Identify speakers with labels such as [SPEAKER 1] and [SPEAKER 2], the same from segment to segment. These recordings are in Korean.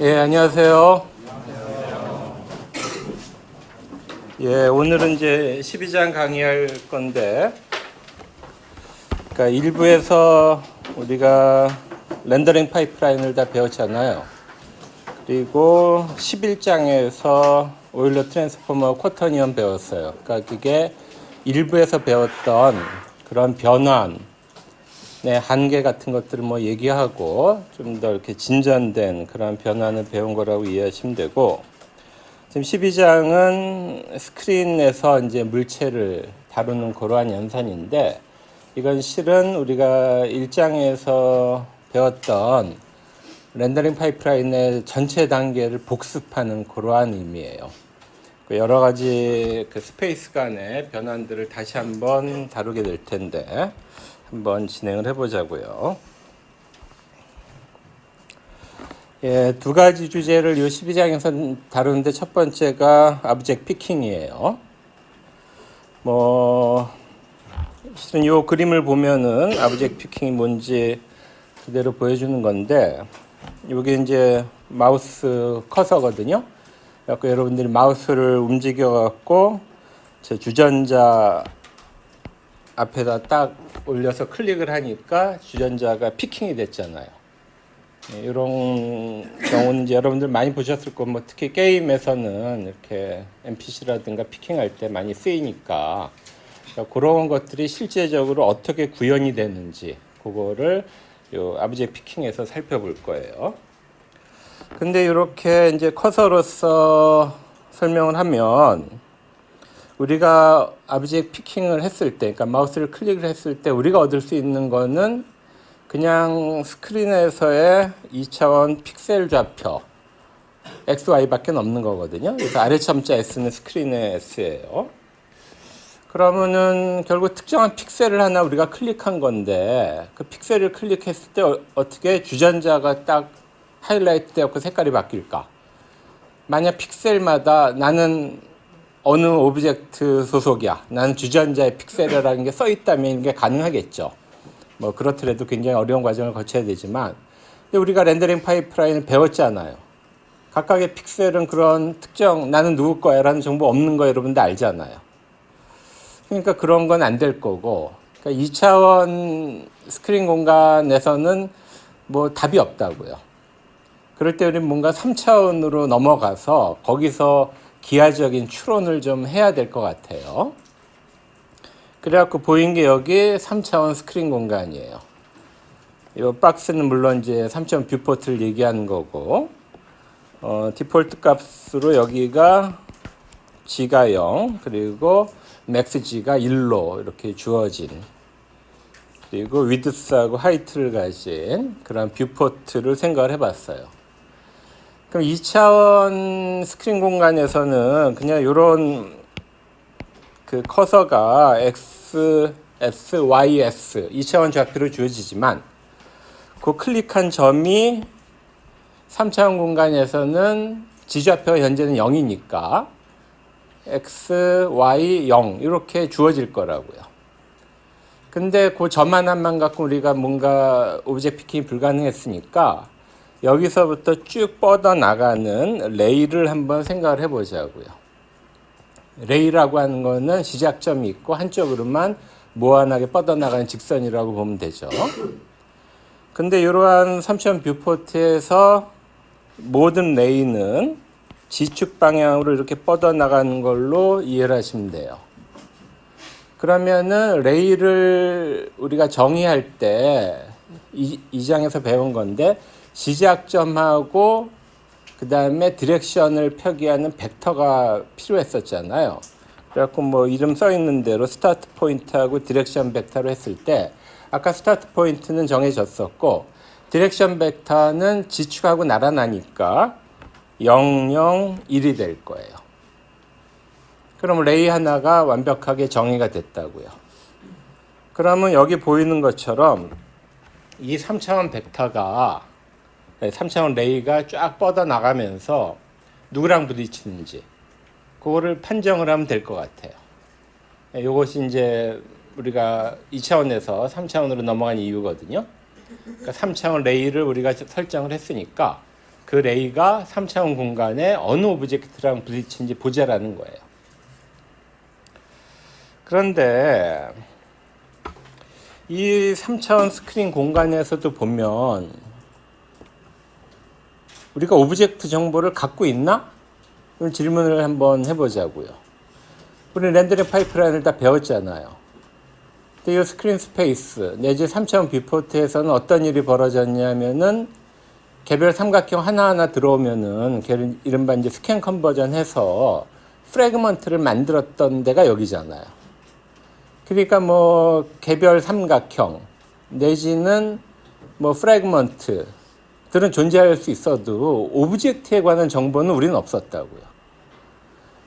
[SPEAKER 1] 예, 안녕하세요. 예, 오늘은 이제 12장 강의할 건데, 그러니까 일부에서 우리가 렌더링 파이프라인을 다 배웠잖아요. 그리고 11장에서 오일러 트랜스포머 쿼터니언 배웠어요. 그러니까 그게 일부에서 배웠던 그런 변환, 네, 한계 같은 것들을 뭐 얘기하고 좀 더 이렇게 진전된 그런 변환을 배운 거라고 이해하시면 되고, 지금 12장은 스크린에서 이제 물체를 다루는 그러한 연산인데, 이건 실은 우리가 1장에서 배웠던 렌더링 파이프라인의 전체 단계를 복습하는 그러한 의미예요. 여러 가지 그 스페이스 간의 변환들을 다시 한번 다루게 될 텐데, 한번 진행을 해보자고요. 예, 두 가지 주제를 이 12장에서 다루는데 첫 번째가 아브젝트 피킹이에요. 실은 이 그림을 보면은 아브젝트 피킹이 뭔지 그대로 보여주는 건데, 이게 이제 마우스 커서거든요. 그래서 여러분들이 마우스를 움직여갖고 제 주전자 앞에다 딱 올려서 클릭을 하니까 주전자가 피킹이 됐잖아요. 이런 경우는 이제 여러분들 많이 보셨을 거고, 뭐 특히 게임에서는 이렇게 NPC라든가 피킹할 때 많이 쓰이니까, 그러니까 그런 것들이 실제적으로 어떻게 구현이 되는지 그거를 요 아브젝트 피킹에서 살펴볼 거예요. 근데 이렇게 이제 커서로서 설명을 하면, 우리가 아브젝트 피킹을 했을 때, 그러니까 마우스를 클릭을 했을 때 우리가 얻을 수 있는 거는 그냥 스크린에서의 2차원 픽셀 좌표 X, Y밖에 없는 거거든요. 그래서 아래 첨자 S는 스크린의 S예요. 그러면은 결국 특정한 픽셀을 하나 우리가 클릭한 건데, 그 픽셀을 클릭했을 때 어떻게 주전자가 딱 하이라이트 되고 색깔이 바뀔까? 만약 픽셀마다 나는 어느 오브젝트 소속이야, 나는 주전자의 픽셀이라는 게 써있다면 이게 가능하겠죠. 뭐 그렇더라도 굉장히 어려운 과정을 거쳐야 되지만, 우리가 렌더링 파이프라인을 배웠잖아요. 각각의 픽셀은 그런 특정 나는 누구 거야 라는 정보 없는 거 여러분들 알잖아요. 그러니까 그런 건 안 될 거고, 그러니까 2차원 스크린 공간에서는 뭐 답이 없다고요. 그럴 때 우리는 뭔가 3차원으로 넘어가서 거기서 기하적인 추론을 좀 해야 될 것 같아요. 그래갖고 보인 게 여기 3차원 스크린 공간이에요. 이 박스는 물론 이제 3차원 뷰포트를 얘기하는 거고, 디폴트 값으로 여기가 G가 0, 그리고 맥스 G가 1로 이렇게 주어진, 그리고 위드스하고 하이트를 가진 그런 뷰포트를 생각을 해봤어요. 그럼 2차원 스크린 공간에서는 그냥 이런 그 커서가 X, S, Y, S 2차원 좌표로 주어지지만, 그 클릭한 점이 3차원 공간에서는 G좌표가 현재는 0이니까 X, Y, 0 이렇게 주어질 거라고요. 근데 그 점 하나만 갖고 우리가 뭔가 오브젝트 피킹이 불가능했으니까 여기서부터 쭉 뻗어나가는 레이를 한번 생각을 해보자고요. 레이라고 하는 거는 시작점이 있고 한쪽으로만 무한하게 뻗어나가는 직선이라고 보면 되죠. 근데 이러한 3차원 뷰포트에서 모든 레이는 G축 방향으로 이렇게 뻗어나가는 걸로 이해를 하시면 돼요. 그러면은 레이를 우리가 정의할 때 이 장에서 배운 건데, 시작점하고 그 다음에 디렉션을 표기하는 벡터가 필요했었잖아요. 그래갖고 뭐 이름 써 있는 대로 스타트 포인트하고 디렉션 벡터로 했을 때, 아까 스타트 포인트는 정해졌었고 디렉션 벡터는 G축하고 날아나니까 0, 0, 1이 될 거예요. 그럼 레이 하나가 완벽하게 정의가 됐다고요. 그러면 여기 보이는 것처럼 이 3차원 벡터가, 3차원 레이가 쫙 뻗어나가면서 누구랑 부딪히는지 그거를 판정을 하면 될 것 같아요. 이것이 이제 우리가 2차원에서 3차원으로 넘어간 이유거든요. 그러니까 3차원 레이를 우리가 설정을 했으니까 그 레이가 3차원 공간에 어느 오브젝트랑 부딪힌지 보자라는 거예요. 그런데 이 3차원 스크린 공간에서도 보면 우리가 오브젝트 정보를 갖고 있나? 이런 질문을 한번 해보자고요. 우리 렌더링 파이프라인을 다 배웠잖아요. 근데 이 스크린 스페이스 내지 3차원 뷰포트에서는 어떤 일이 벌어졌냐면은 개별 삼각형 하나하나 들어오면은 이른바 이제 스캔 컨버전 해서 프래그먼트를 만들었던 데가 여기잖아요. 그러니까 뭐 개별 삼각형 내지는 뭐 프래그먼트들은 존재할 수 있어도 오브젝트에 관한 정보는 우리는 없었다고요.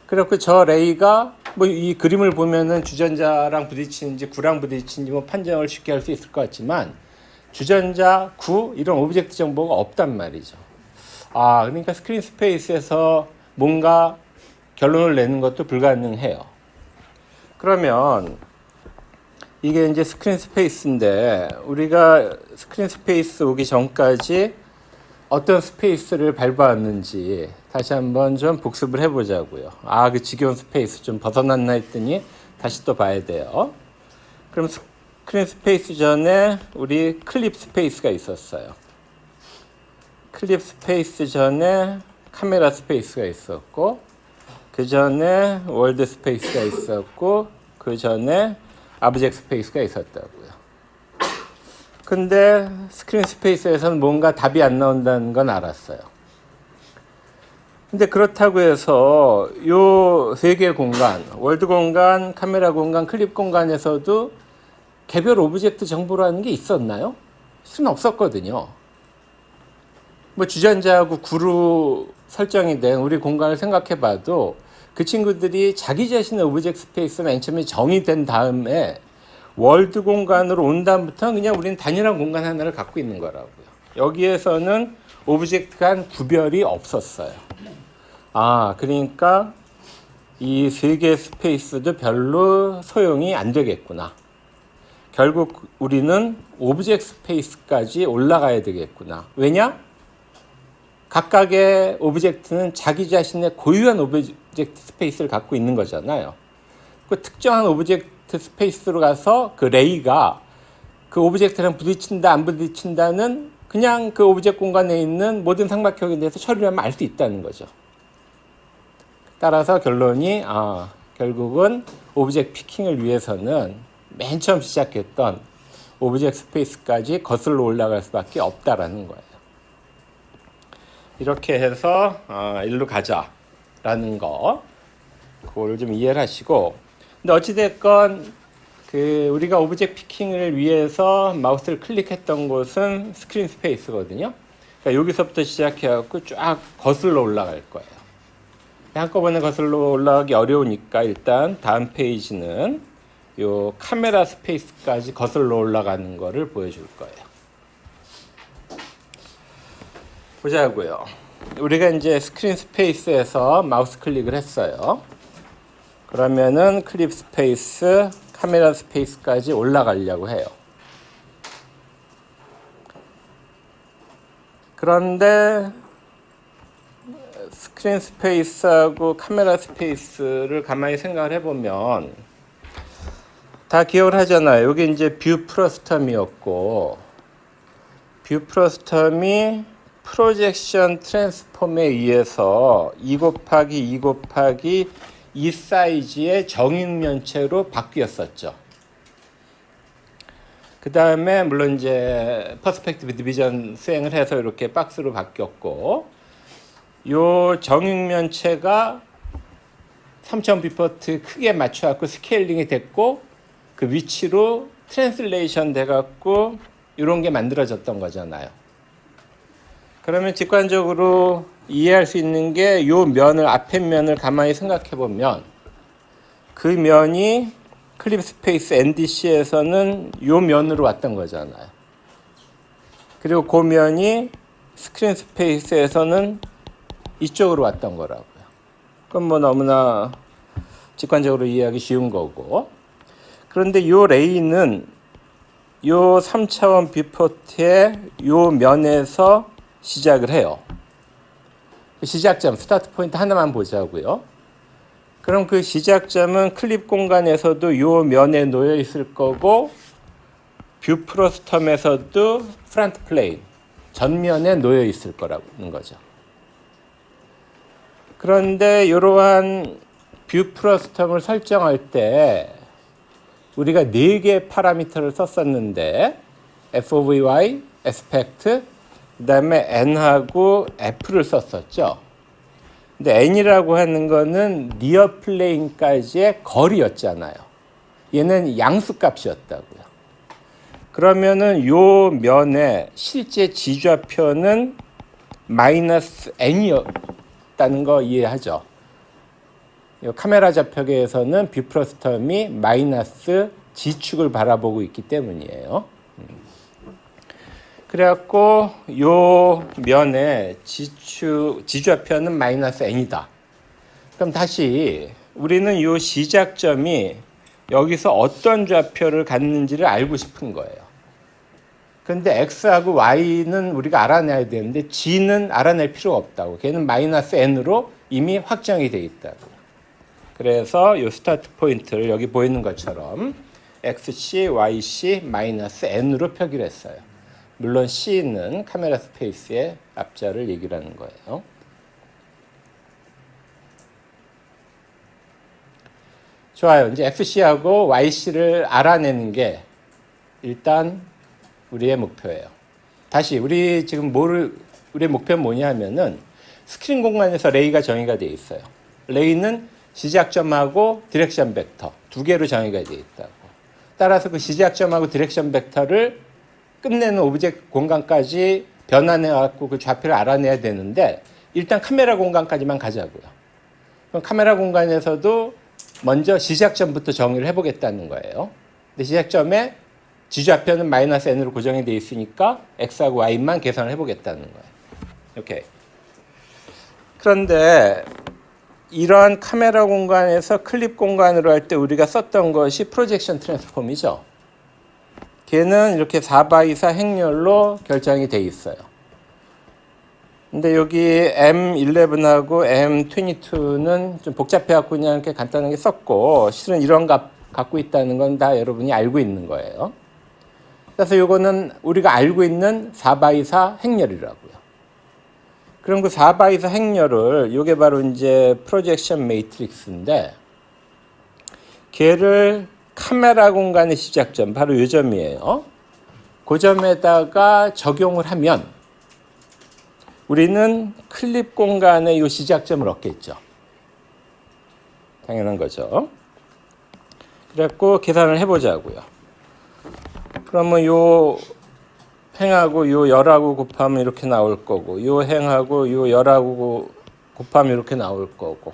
[SPEAKER 1] 그래서 저 레이가 뭐 이 그림을 보면은 주전자랑 부딪히는지 구랑 부딪히는지 뭐 판정을 쉽게 할 수 있을 것 같지만 주전자, 구 이런 오브젝트 정보가 없단 말이죠. 아, 그러니까 스크린 스페이스에서 뭔가 결론을 내는 것도 불가능해요. 그러면 이게 이제 스크린 스페이스인데 우리가 스크린 스페이스 오기 전까지 어떤 스페이스를 밟아왔는지 다시 한번 좀 복습을 해보자고요. 아, 그 지겨운 스페이스 좀 벗어났나 했더니 다시 또 봐야 돼요. 그럼 스크린 스페이스 전에 우리 클립 스페이스가 있었어요. 클립 스페이스 전에 카메라 스페이스가 있었고, 그 전에 월드 스페이스가 있었고, 그 전에 아브젝트 스페이스가 있었다고요. 근데 스크린 스페이스에서는 뭔가 답이 안 나온다는 건 알았어요. 근데 그렇다고 해서 요 세 개의 공간, 월드 공간, 카메라 공간, 클립 공간에서도 개별 오브젝트 정보라는 게 있었나요? 실은 없었거든요. 뭐 주전자하고 구로 설정이 된 우리 공간을 생각해 봐도 그 친구들이 자기 자신의 오브젝트 스페이스가 맨 처음에 정의된 다음에 월드 공간으로 온 다음부터는 그냥 우리는 단일한 공간 하나를 갖고 있는 거라고요. 여기에서는 오브젝트 간 구별이 없었어요. 아, 그러니까 이 세 개의 스페이스도 별로 소용이 안 되겠구나. 결국 우리는 오브젝트 스페이스까지 올라가야 되겠구나. 왜냐? 각각의 오브젝트는 자기 자신의 고유한 오브젝트 스페이스를 갖고 있는 거잖아요. 그 특정한 오브젝트 스페이스로 가서 그 레이가 그 오브젝트랑 부딪힌다 안 부딪힌다는 그냥 그 오브젝트 공간에 있는 모든 삼각형에 대해서 처리를 하면 알 수 있다는 거죠. 따라서 결론이 결국은 오브젝트 피킹을 위해서는 맨 처음 시작했던 오브젝트 스페이스까지 거슬러 올라갈 수밖에 없다라는 거예요. 이렇게 해서 일로 가자라는 거, 그거를 좀 이해를 하시고, 근데 어찌됐건 그 우리가 오브젝트 피킹을 위해서 마우스를 클릭했던 곳은 스크린 스페이스거든요. 그러니까 여기서부터 시작해갖고 쫙 거슬러 올라갈 거예요. 한꺼번에 거슬러 올라가기 어려우니까 일단 다음 페이지는 요 카메라 스페이스까지 거슬러 올라가는 거를 보여줄 거예요. 보자고요. 우리가 이제 스크린 스페이스에서 마우스 클릭을 했어요. 그러면은 클립 스페이스, 카메라 스페이스까지 올라가려고 해요. 그런데 스크린 스페이스하고 카메라 스페이스를 가만히 생각을 해보면 다 기억을 하잖아요. 여기 이제 뷰 프로스텀이었고, 뷰 프로스텀이 프로젝션 트랜스폼에 의해서 2 곱하기 2 곱하기 2 사이즈의 정육면체로 바뀌었었죠. 그 다음에 물론 이제 퍼스펙티브 디비전 수행을 해서 이렇게 박스로 바뀌었고, 요 정육면체가 3차원 뷰포트 크게 맞춰갖고 스케일링이 됐고, 그 위치로 트랜슬레이션 돼갖고 이런 게 만들어졌던 거잖아요. 그러면 직관적으로 이해할 수 있는 게 요 면을, 앞에 면을 가만히 생각해 보면 그 면이 클립 스페이스 NDC에서는 요 면으로 왔던 거잖아요. 그리고 그 면이 스크린 스페이스에서는 이쪽으로 왔던 거라고요. 그건 뭐 너무나 직관적으로 이해하기 쉬운 거고. 그런데 요 레이는 요 3차원 뷰포트의 요 면에서 시작을 해요. 시작점, 스타트 포인트 하나만 보자고요. 그럼 그 시작점은 클립 공간에서도 요 면에 놓여 있을 거고, 뷰 프로스텀에서도 프론트 플레인, 전면에 놓여 있을 거라는 거죠. 그런데 이러한 뷰 프로스텀을 설정할 때 우리가 4개의 파라미터를 썼었는데 FOVY, 에스펙트, 그 다음에 N하고 F를 썼었죠. 근데 N이라고 하는 거는 니어 플레인까지의 거리였잖아요. 얘는 양수값이었다고요. 그러면은 요 면의 실제 지좌표는 마이너스 N이었다는 거 이해하죠? 카메라 좌표계에서는 뷰 프로스텀이 마이너스 G축을 바라보고 있기 때문이에요. 그래갖고 요 면의 지좌표는 마이너스 N이다. 그럼 다시 우리는 요 시작점이 여기서 어떤 좌표를 갖는지를 알고 싶은 거예요. 근데 X하고 Y는 우리가 알아내야 되는데 G는 알아낼 필요가 없다고. 걔는 마이너스 N으로 이미 확정이 돼 있다고. 그래서 이 스타트 포인트를 여기 보이는 것처럼 XC, YC 마이너스 N으로 표기를 했어요. 물론 C는 카메라 스페이스의 앞자를 얘기를 하는 거예요. 좋아요. 이제 XC하고 YC를 알아내는 게 일단 우리의 목표예요. 다시 우리 지금 우리의 목표는 뭐냐 하면은 스크린 공간에서 레이가 정의가 되어 있어요. 레이는 시작점하고 디렉션 벡터 2개로 정의가 되어 있다고. 따라서 그 시작점하고 디렉션 벡터를 끝내는 오브젝트 공간까지 변환해 갖고 그 좌표를 알아내야 되는데 일단 카메라 공간까지만 가자고요. 그럼 카메라 공간에서도 먼저 시작점부터 정의를 해보겠다는 거예요. 근데 시작점에 지좌표는 마이너스 N으로 고정이 되어 있으니까 X하고 Y만 계산을 해보겠다는 거예요. 오케이. 그런데 이러한 카메라 공간에서 클립 공간으로 할 때 우리가 썼던 것이 프로젝션 트랜스폼이죠. 걔는 이렇게 4x4 행렬로 결정이 되어 있어요. 근데 여기 M11하고 M22는 좀 복잡해갖고 그냥 이렇게 간단하게 썼고, 실은 이런 값 갖고 있다는 건 다 여러분이 알고 있는 거예요. 그래서 이거는 우리가 알고 있는 4x4 행렬이라고요. 그럼 그 4x4 행렬을, 이게 바로 이제 프로젝션 매트릭스인데, 걔를 카메라 공간의 시작점, 바로 이 점이에요. 그 점에다가 적용을 하면 우리는 클립 공간의 이 시작점을 얻겠죠. 당연한 거죠. 그래갖고 계산을 해보자고요. 그러면 요 행하고 요 열하고 곱하면 이렇게 나올 거고, 요 행하고 요 열하고 곱하면 이렇게 나올 거고,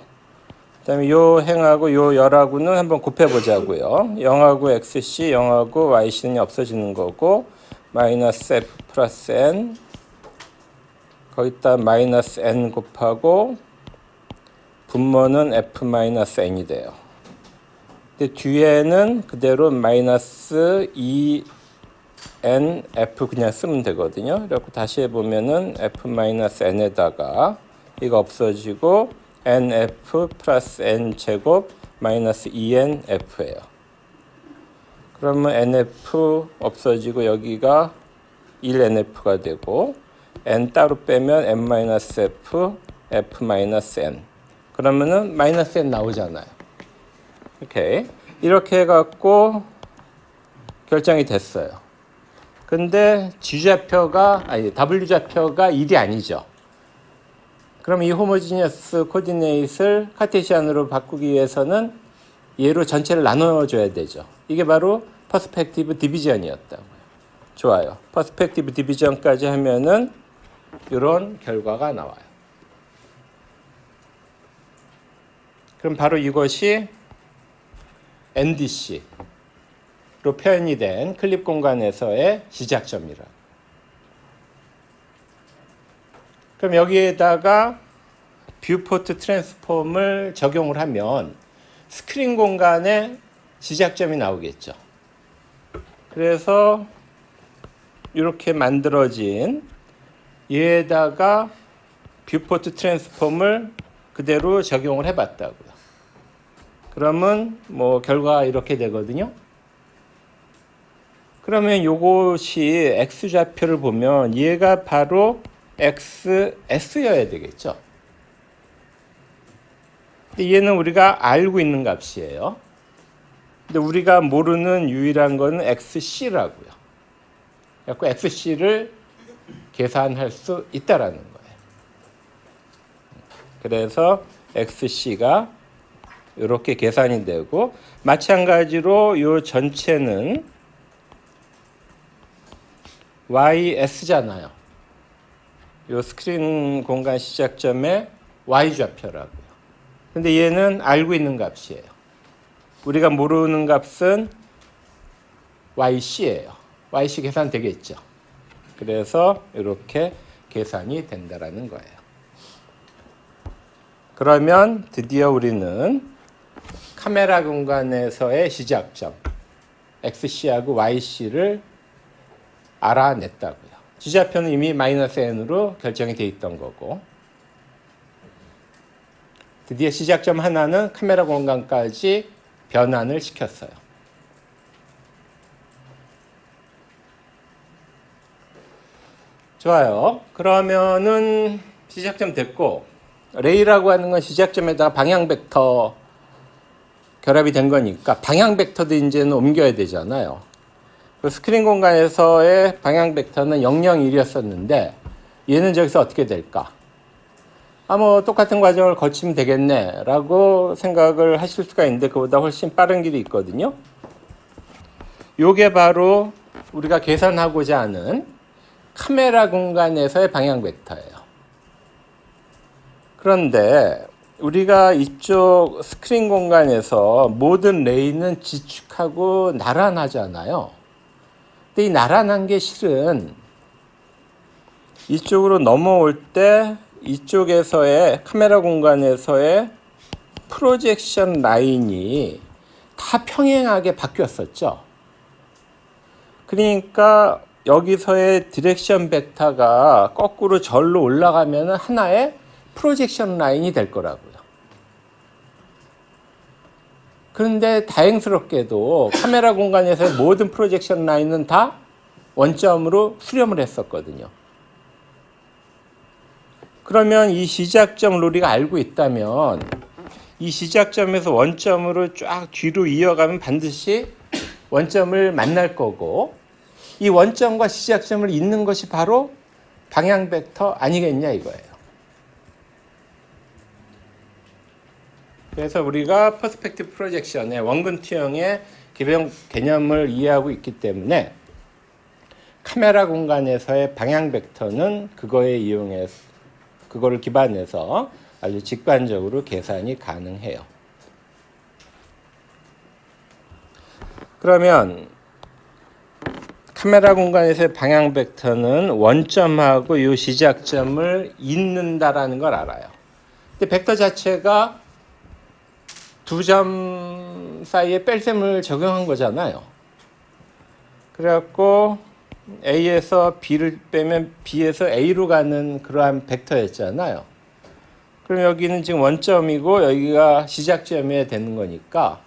[SPEAKER 1] 그다음에 요 행하고 요 열하고는 한번 곱해보자고요. 0하고 XC, 0하고 YC는 없어지는 거고, 마이너스 F 플러스 N, 거기다 마이너스 N 곱하고 분모는 F 마이너스 N이 돼요. 근데 뒤에는 그대로 마이너스 2N F 그냥 쓰면 되거든요. 그래갖고 다시 해보면은 F 마이너스 N에다가 이거 없어지고 NF 플러스 N 제곱 마이너스 2N F예요. 그러면 NF 없어지고 여기가 1NF가 되고, N 따로 빼면 N 마이너스 F, F 마이너스 N. 그러면은 마이너스 N 나오잖아요. 오케이. 이렇게 해갖고 결정이 됐어요. 근데 W 좌표가 1이 아니죠. 그럼 이 호모지니어스 코디네이트를 카테시안으로 바꾸기 위해서는 얘로 전체를 나눠줘야 되죠. 이게 바로 퍼스펙티브 디비전이었다고요. 좋아요. 퍼스펙티브 디비전까지 하면은 이런 결과가 나와요. 그럼 바로 이것이 NDC로 표현이 된 클립 공간에서의 시작점이라. 그럼 여기에다가 뷰포트 트랜스폼을 적용을 하면 스크린 공간의 시작점이 나오겠죠. 그래서 이렇게 만들어진 얘에다가 뷰포트 트랜스폼을 그대로 적용을 해봤다고요. 그러면 뭐 결과가 이렇게 되거든요. 그러면 요것이 x좌표를 보면 얘가 바로 xs여야 되겠죠. 근데 얘는 우리가 알고 있는 값이에요. 근데 우리가 모르는 유일한 거는 xc라고요. 그래서 xc를 계산할 수 있다라는 거예요. 그래서 xc가 이렇게 계산이 되고, 마찬가지로 이 전체는 ys잖아요. 이 스크린 공간 시작점의 y좌표라고요. 근데 얘는 알고 있는 값이에요. 우리가 모르는 값은 yc예요. yc 계산 되겠죠. 그래서 이렇게 계산이 된다라는 거예요. 그러면 드디어 우리는 카메라 공간에서의 시작점 xc하고 yc를 알아냈다고요. 지좌표는 이미 -n으로 결정이 돼 있던 거고, 드디어 시작점 하나는 카메라 공간까지 변환을 시켰어요. 좋아요. 그러면은 시작점 됐고, 레이라고 하는 건 시작점에다가 방향 벡터 결합이 된 거니까 방향 벡터도 이제는 옮겨야 되잖아요. 그 스크린 공간에서의 방향 벡터는 0, 0, 1이었었는데 얘는 저기서 어떻게 될까? 뭐 똑같은 과정을 거치면 되겠네 라고 생각을 하실 수가 있는데, 그보다 훨씬 빠른 길이 있거든요. 요게 바로 우리가 계산하고자 하는 카메라 공간에서의 방향 벡터예요. 그런데 우리가 이쪽 스크린 공간에서 모든 레이는 지축하고 나란하잖아요. 근데 이 나란한 게 실은 이쪽으로 넘어올 때 이쪽에서의 카메라 공간에서의 프로젝션 라인이 다 평행하게 바뀌었었죠. 그러니까 여기서의 디렉션 벡터가 거꾸로 절로 올라가면 하나의 프로젝션 라인이 될 거라고요. 그런데 다행스럽게도 카메라 공간에서의 모든 프로젝션 라인은 다 원점으로 수렴을 했었거든요. 그러면 이 시작점을 우리가 알고 있다면 이 시작점에서 원점으로 쫙 뒤로 이어가면 반드시 원점을 만날 거고, 이 원점과 시작점을 잇는 것이 바로 방향 벡터 아니겠냐 이거예요. 그래서 우리가 퍼스펙티브 프로젝션의 원근 투영의 기본 개념을 이해하고 있기 때문에 카메라 공간에서의 방향 벡터는 그거를 기반해서 아주 직관적으로 계산이 가능해요. 그러면 카메라 공간에서의 방향 벡터는 원점하고 이 시작점을 잇는다라는 걸 알아요. 근데 벡터 자체가 두 점 사이에 뺄셈을 적용한 거잖아요. 그래갖고 A에서 B를 빼면 B에서 A로 가는 그러한 벡터였잖아요. 그럼 여기는 지금 원점이고 여기가 시작점이 되는 거니까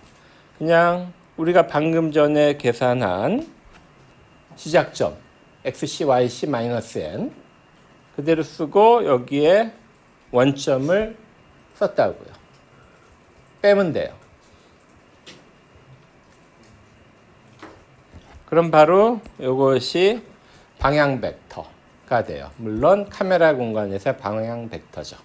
[SPEAKER 1] 그냥 우리가 방금 전에 계산한 시작점 xc, yc, -n 그대로 쓰고 여기에 원점을 썼다고요. 빼면 돼요. 그럼 바로 이것이 방향 벡터가 돼요. 물론 카메라 공간에서의 방향 벡터죠.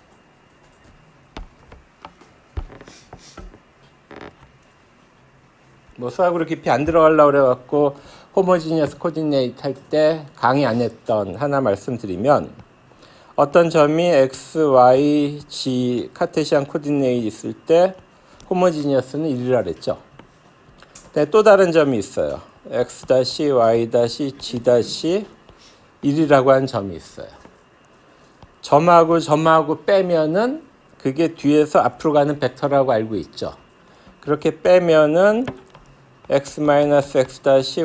[SPEAKER 1] 뭐 수학으로 깊이 안 들어가려고 그래갖고 호모지니어스 코디네이트 할 때 강의 안 했던 하나 말씀드리면, 어떤 점이 x, y, g 카테시안 코디네이트 있을 때 호모지니어스는 1이라 그랬죠. 근데 또 다른 점이 있어요. x-, y-, g- 1이라고 하는 점이 있어요. 점하고 빼면은 그게 뒤에서 앞으로 가는 벡터라고 알고 있죠. 그렇게 빼면은 x-x-,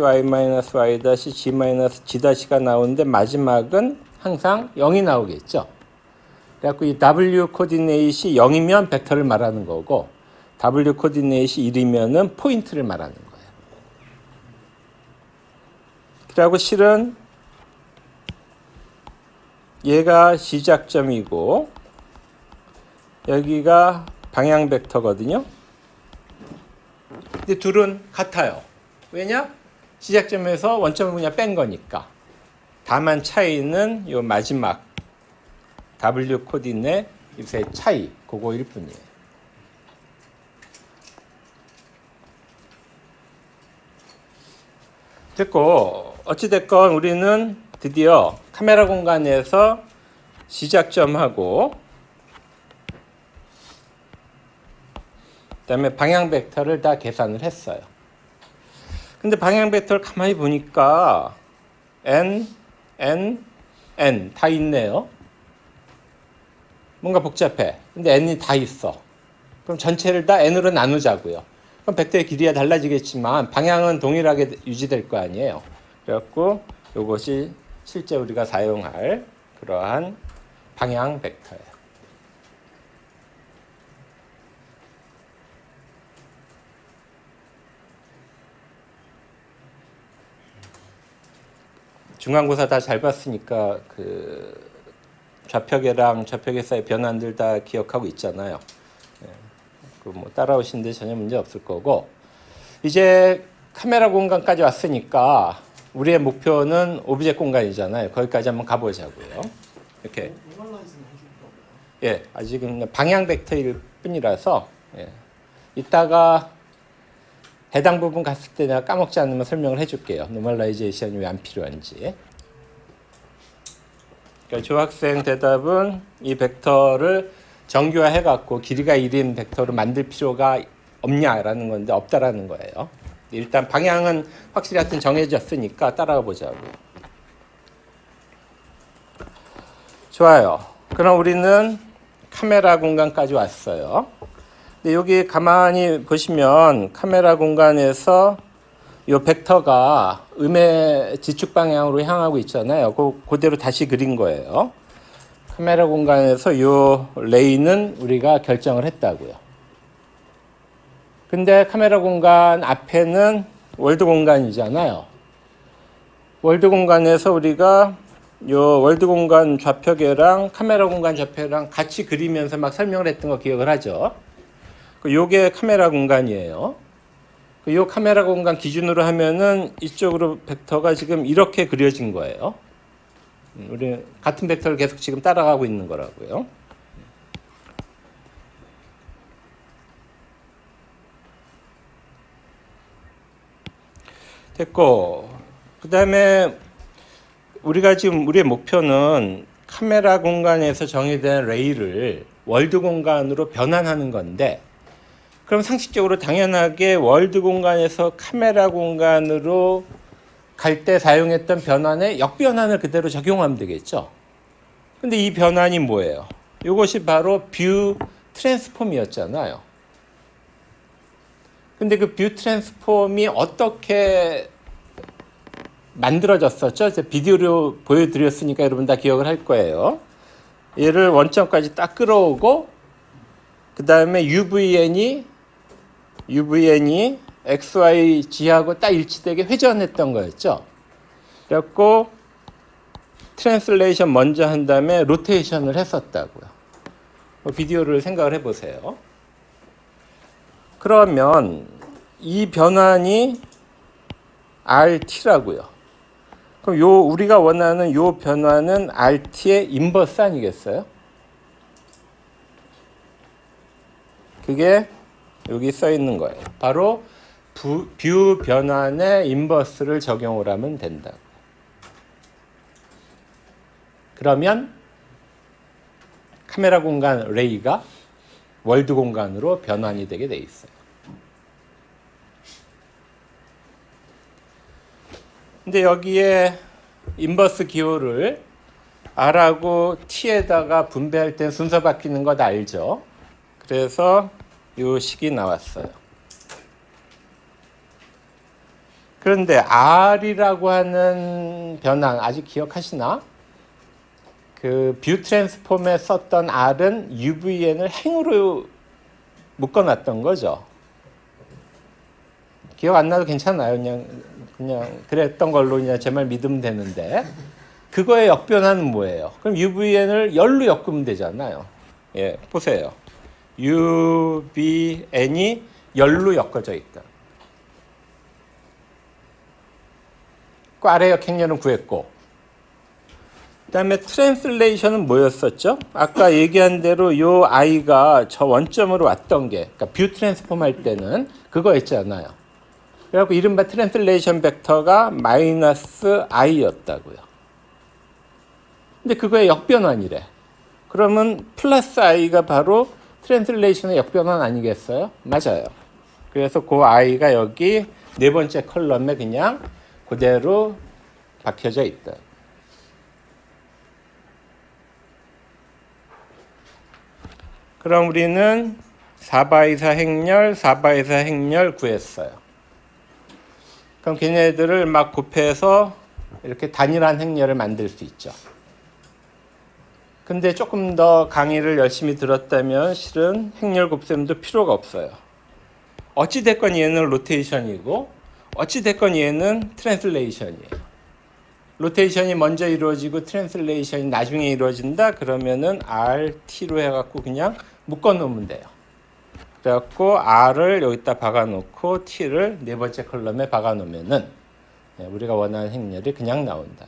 [SPEAKER 1] y-y-g-g-가 나오는데 마지막은 항상 0이 나오겠죠. 그래갖고 이 W 코디네이트이 0이면 벡터를 말하는 거고 W 코디네이트이 1이면은 포인트를 말하는 거예요. 그리고 실은 얘가 시작점이고 여기가 방향 벡터거든요. 근데 둘은 같아요. 왜냐? 시작점에서 원점을 그냥 뺀 거니까. 다만 차이는 요 마지막 W 코디네이트의 차이, 그거일 뿐이에요. 됐고, 어찌됐건 우리는 드디어 카메라 공간에서 시작점하고 그다음에 방향 벡터를 다 계산을 했어요. 근데 방향 벡터를 가만히 보니까 n 다 있네요. 뭔가 복잡해. 근데 n이 다 있어. 그럼 전체를 다 n으로 나누자고요. 그럼 벡터의 길이가 달라지겠지만 방향은 동일하게 유지될 거 아니에요. 그래갖고 이것이 실제 우리가 사용할 그러한 방향 벡터예요. 중간고사 다 잘 봤으니까 그 좌표계랑 좌표계 사이 변환들 다 기억하고 있잖아요. 그 뭐 따라오시는데 전혀 문제 없을 거고, 이제 카메라 공간까지 왔으니까 우리의 목표는 오브젝트 공간이잖아요. 거기까지 한번 가보자고요. 이렇게. 예, 아직은 방향 벡터일 뿐이라서 이따가 해당 부분 갔을 때 내가 까먹지 않으면 설명을 해줄게요. 노멀라이제이션이 왜 안 필요한지. 그러니까 조학생 대답은 이 벡터를 정규화해갖고 길이가 1인 벡터를 만들 필요가 없냐라는 건데 없다라는 거예요. 일단 방향은 확실히 하여튼 정해졌으니까 따라가 보자고. 좋아요. 그럼 우리는 카메라 공간까지 왔어요. 근데 여기 가만히 보시면 카메라 공간에서 이 벡터가 음의 지축 방향으로 향하고 있잖아요. 그대로 다시 그린 거예요. 카메라 공간에서 이 레인은 우리가 결정을 했다고요. 근데 카메라 공간 앞에는 월드 공간이잖아요. 월드 공간에서 우리가 이 월드 공간 좌표계랑 카메라 공간 좌표랑 같이 그리면서 막 설명을 했던 거 기억을 하죠. 요게 카메라 공간이에요. 이 카메라 공간 기준으로 하면은 이쪽으로 벡터가 지금 이렇게 그려진 거예요. 우리 같은 벡터를 계속 지금 따라가고 있는 거라고요. 됐고, 그 다음에 우리가 지금 우리의 목표는 카메라 공간에서 정의된 레이를 월드 공간으로 변환하는 건데, 그럼 상식적으로 당연하게 월드 공간에서 카메라 공간으로 갈 때 사용했던 변환에 역변환을 그대로 적용하면 되겠죠. 근데 이 변환이 뭐예요? 이것이 바로 뷰 트랜스폼이었잖아요. 근데 그 뷰 트랜스폼이 어떻게 만들어졌었죠? 이제 비디오로 보여드렸으니까 여러분 다 기억을 할 거예요. 얘를 원점까지 딱 끌어오고 그 다음에 UVN이 XYG하고 딱 일치되게 회전했던 거였죠. 그래갖고 트랜슬레이션 먼저 한 다음에 로테이션을 했었다고요. 비디오를 생각을 해보세요. 그러면 이 변환이 RT라고요. 그럼 우리가 원하는 요 변환은 RT의 인버스 아니겠어요? 그게 여기 써 있는 거예요. 바로 뷰 변환의 인버스를 적용을 하면 된다. 그러면 카메라 공간 레이가 월드 공간으로 변환이 되게 돼 있어요. 근데 여기에 인버스 기호를 R하고 T에다가 분배할 때 순서 바뀌는 것 알죠? 그래서 이 식이 나왔어요. 그런데 R이라고 하는 변환 아직 기억하시나? 그 뷰 트랜스폼에 썼던 R은 UVN을 행으로 묶어놨던 거죠. 기억 안 나도 괜찮아요. 그냥 그랬던 걸로 그냥 제 말 믿으면 되는데 그거의 역변화는 뭐예요? 그럼 UVN을 열로 엮으면 되잖아요. 예, 보세요. UVN이 열로 엮어져 있다. 그 아래 역행렬은 구했고, 그 다음에 트랜슬레이션은 뭐였었죠? 아까 얘기한 대로 요 i가 저 원점으로 왔던 게, 그러니까 뷰 트랜스폼 할 때는 그거였잖아요. 그래갖고 이른바 트랜슬레이션 벡터가 마이너스 i였다고요. 근데 그거의 역변환이래. 그러면 플러스 i가 바로 트랜슬레이션의 역변환 아니겠어요? 맞아요. 그래서 그 i가 여기 네 번째 컬럼에 그냥 그대로 박혀져 있다. 그럼 우리는 4x4 행렬, 4x4 행렬 구했어요. 그럼 걔네들을 막 곱해서 이렇게 단일한 행렬을 만들 수 있죠. 근데 조금 더 강의를 열심히 들었다면 실은 행렬 곱셈도 필요가 없어요. 어찌됐건 얘는 로테이션이고 어찌됐건 얘는 트랜슬레이션이에요. 로테이션이 먼저 이루어지고 트랜슬레이션이 나중에 이루어진다 그러면은 RT로 해갖고 그냥 묶어놓으면 돼요. 그래갖고 R을 여기다 박아놓고 T를 네 번째 컬럼에 박아놓으면은 우리가 원하는 행렬이 그냥 나온다.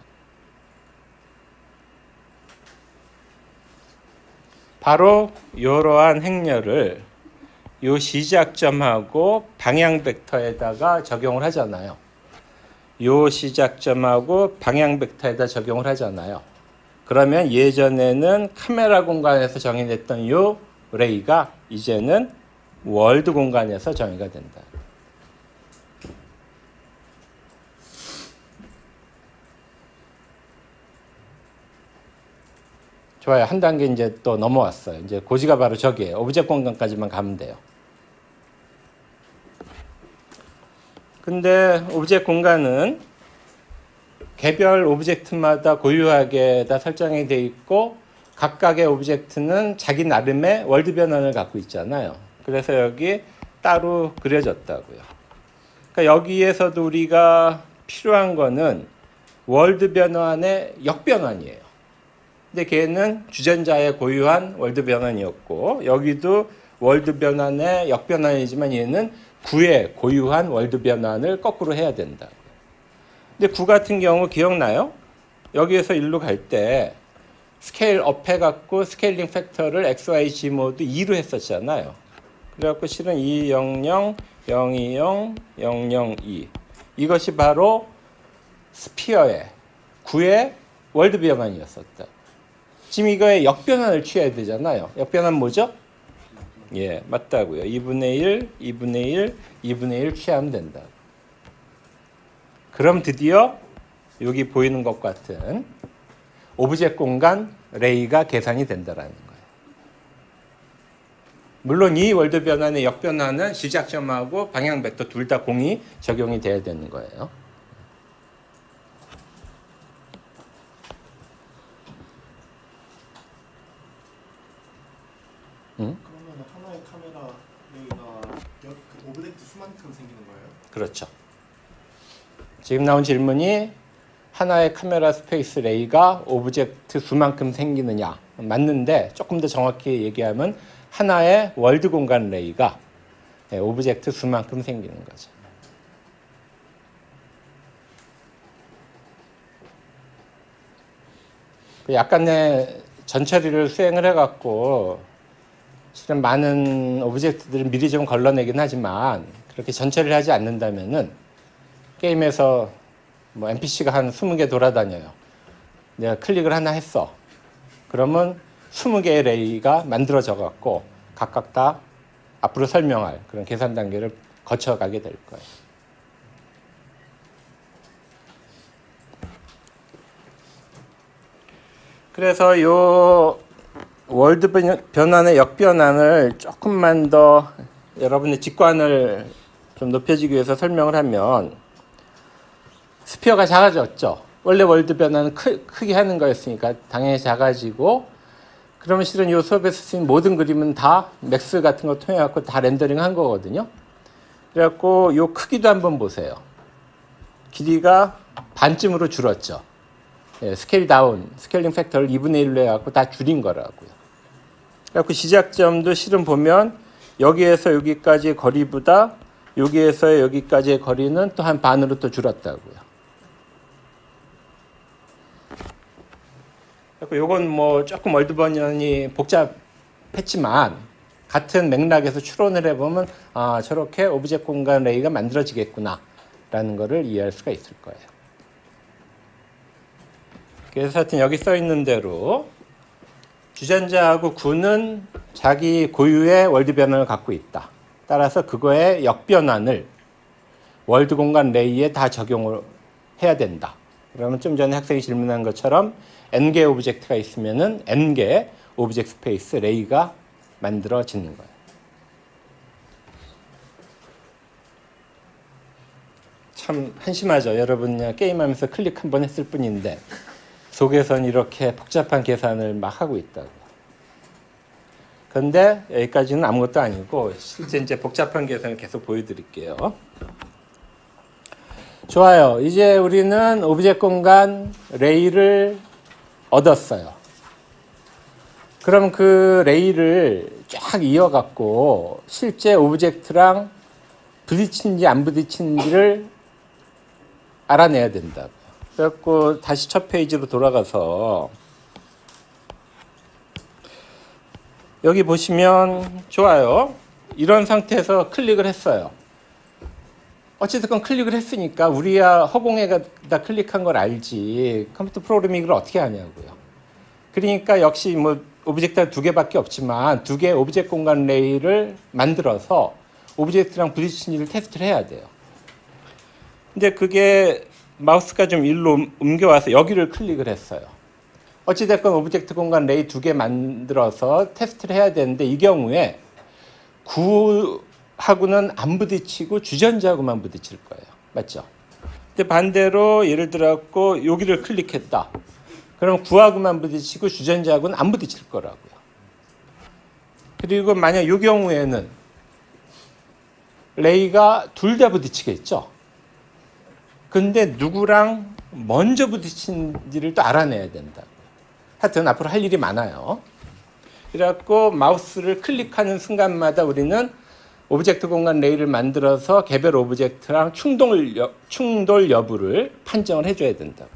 [SPEAKER 1] 바로 이러한 행렬을 요 시작점하고 방향 벡터에다가 적용을 하잖아요. 요 시작점하고 방향 벡터에다 적용을 하잖아요. 그러면 예전에는 카메라 공간에서 정의됐던 요 레이가 이제는 월드 공간에서 정의가 된다. 좋아요. 한 단계 이제 또 넘어왔어요. 이제 고지가 바로 저기예요. 오브젝트 공간까지만 가면 돼요. 근데 오브젝트 공간은 개별 오브젝트마다 고유하게 다 설정이 돼 있고 각각의 오브젝트는 자기 나름의 월드 변환을 갖고 있잖아요. 그래서 여기 따로 그려졌다고요. 그러니까 여기에서도 우리가 필요한 거는 월드 변환의 역변환이에요. 근데 걔는 주전자의 고유한 월드 변환이었고 여기도 월드 변환의 역변환이지만 얘는 구의 고유한 월드 변환을 거꾸로 해야 된다. 근데 구 같은 경우 기억나요? 여기에서 일로 갈 때 스케일 업 해갖고 스케일링 팩터를 XYG 모드 2로 했었잖아요. 그래갖고 실은 200, 020, 002 이것이 바로 스피어의 구의 월드 변환이었었다. 지금 이거의 역변환을 취해야 되잖아요. 역변환 뭐죠? 예, 맞다고요. 2분의 1, 2분의 1, 2분의 1 취하면 된다. 그럼 드디어 여기 보이는 것 같은 오브젝트 공간 레이가 계산이 된다라는 거예요. 물론 이 월드 변환의 역변환은 시작점하고 방향 벡터 둘 다 공이 적용이 돼야 되는 거예요.
[SPEAKER 2] 그러면 하나의 카메라 레이가 그 오브젝트 수만큼 생기는 거예요?
[SPEAKER 1] 그렇죠. 지금 나온 질문이 하나의 카메라 스페이스 레이가 오브젝트 수만큼 생기느냐 맞는데 조금 더 정확히 얘기하면 하나의 월드 공간 레이가 오브젝트 수만큼 생기는 거죠. 약간의 전처리를 수행을 해갖고 실은 많은 오브젝트들을 미리 좀 걸러내긴 하지만 그렇게 전처리를 하지 않는다면은 게임에서 뭐 NPC가 한 20개 돌아다녀요. 내가 클릭을 하나 했어. 그러면 20개의 레이가 만들어져 갖고 각각 다 앞으로 설명할 그런 계산 단계를 거쳐가게 될 거예요. 그래서 요 월드 변환의 역변환을 조금만 더 여러분의 직관을 좀 높여주기 위해서 설명을 하면 스피어가 작아졌죠. 원래 월드 변화는 크게 하는 거였으니까 당연히 작아지고, 그러면 실은 이 수업에서 쓰인 모든 그림은 다 맥스 같은 거 통해 갖고 다 렌더링 한 거거든요. 그래갖고 이 크기도 한번 보세요. 길이가 반쯤으로 줄었죠. 예, 스케일 다운, 스케일링 팩터를 2분의 1로 해갖고 다 줄인 거라고요. 그래갖고 시작점도 실은 보면 여기에서 여기까지의 거리보다 여기에서 여기까지의 거리는 또 한 반으로 또 줄었다고요. 그래갖고 요건 뭐 조금 월드 버전이 복잡했지만 같은 맥락에서 추론을 해보면 아, 저렇게 오브젝트 공간 레이가 만들어지겠구나 라는 거를 이해할 수가 있을 거예요. 그래서 하여튼 여기 써 있는 대로 주전자하고 구는 자기 고유의 월드 변환을 갖고 있다. 따라서 그거의 역변환을 월드 공간 레이에 다 적용을 해야 된다. 그러면 좀 전에 학생이 질문한 것처럼 n개 오브젝트가 있으면은 n개 오브젝트 스페이스 레이가 만들어지는 거예요. 참 한심하죠. 여러분 그냥 게임하면서 클릭 한번 했을 뿐인데 속에선 이렇게 복잡한 계산을 막 하고 있다고. 그런데 여기까지는 아무것도 아니고 실제 이제 복잡한 계산을 계속 보여드릴게요. 좋아요. 이제 우리는 오브젝트 공간 레이를 얻었어요. 그럼 그 레이를 쫙 이어갖고 실제 오브젝트랑 부딪힌지 안 부딪힌지를 알아내야 된다고. 그래갖고 다시 첫 페이지로 돌아가서 여기 보시면 좋아요. 이런 상태에서 클릭을 했어요. 어쨌든 클릭을 했으니까 우리야 허공에다 클릭한 걸 알지 컴퓨터 프로그래밍 이걸 어떻게 하냐고요. 그러니까 역시 뭐 오브젝트가 두 개밖에 없지만 두 개의 오브젝트 공간 레이를 만들어서 오브젝트랑 부딪힌지를 테스트를 해야 돼요. 근데 그게 마우스가 좀 일로 옮겨와서 여기를 클릭을 했어요. 어찌됐건 오브젝트 공간 레이 두 개 만들어서 테스트를 해야 되는데 이 경우에 구하고는 안 부딪히고 주전자하고만 부딪힐 거예요. 맞죠? 근데 반대로 예를 들어서 여기를 클릭했다. 그럼 구하고만 부딪히고 주전자하고는 안 부딪힐 거라고요. 그리고 만약 이 경우에는 레이가 둘 다 부딪히겠죠? 근데 누구랑 먼저 부딪힌지를 또 알아내야 된다. 하여튼 앞으로 할 일이 많아요. 그래갖고 마우스를 클릭하는 순간마다 우리는 오브젝트 공간 레이를 만들어서 개별 오브젝트랑 충돌 여부를 판정을 해줘야 된다고.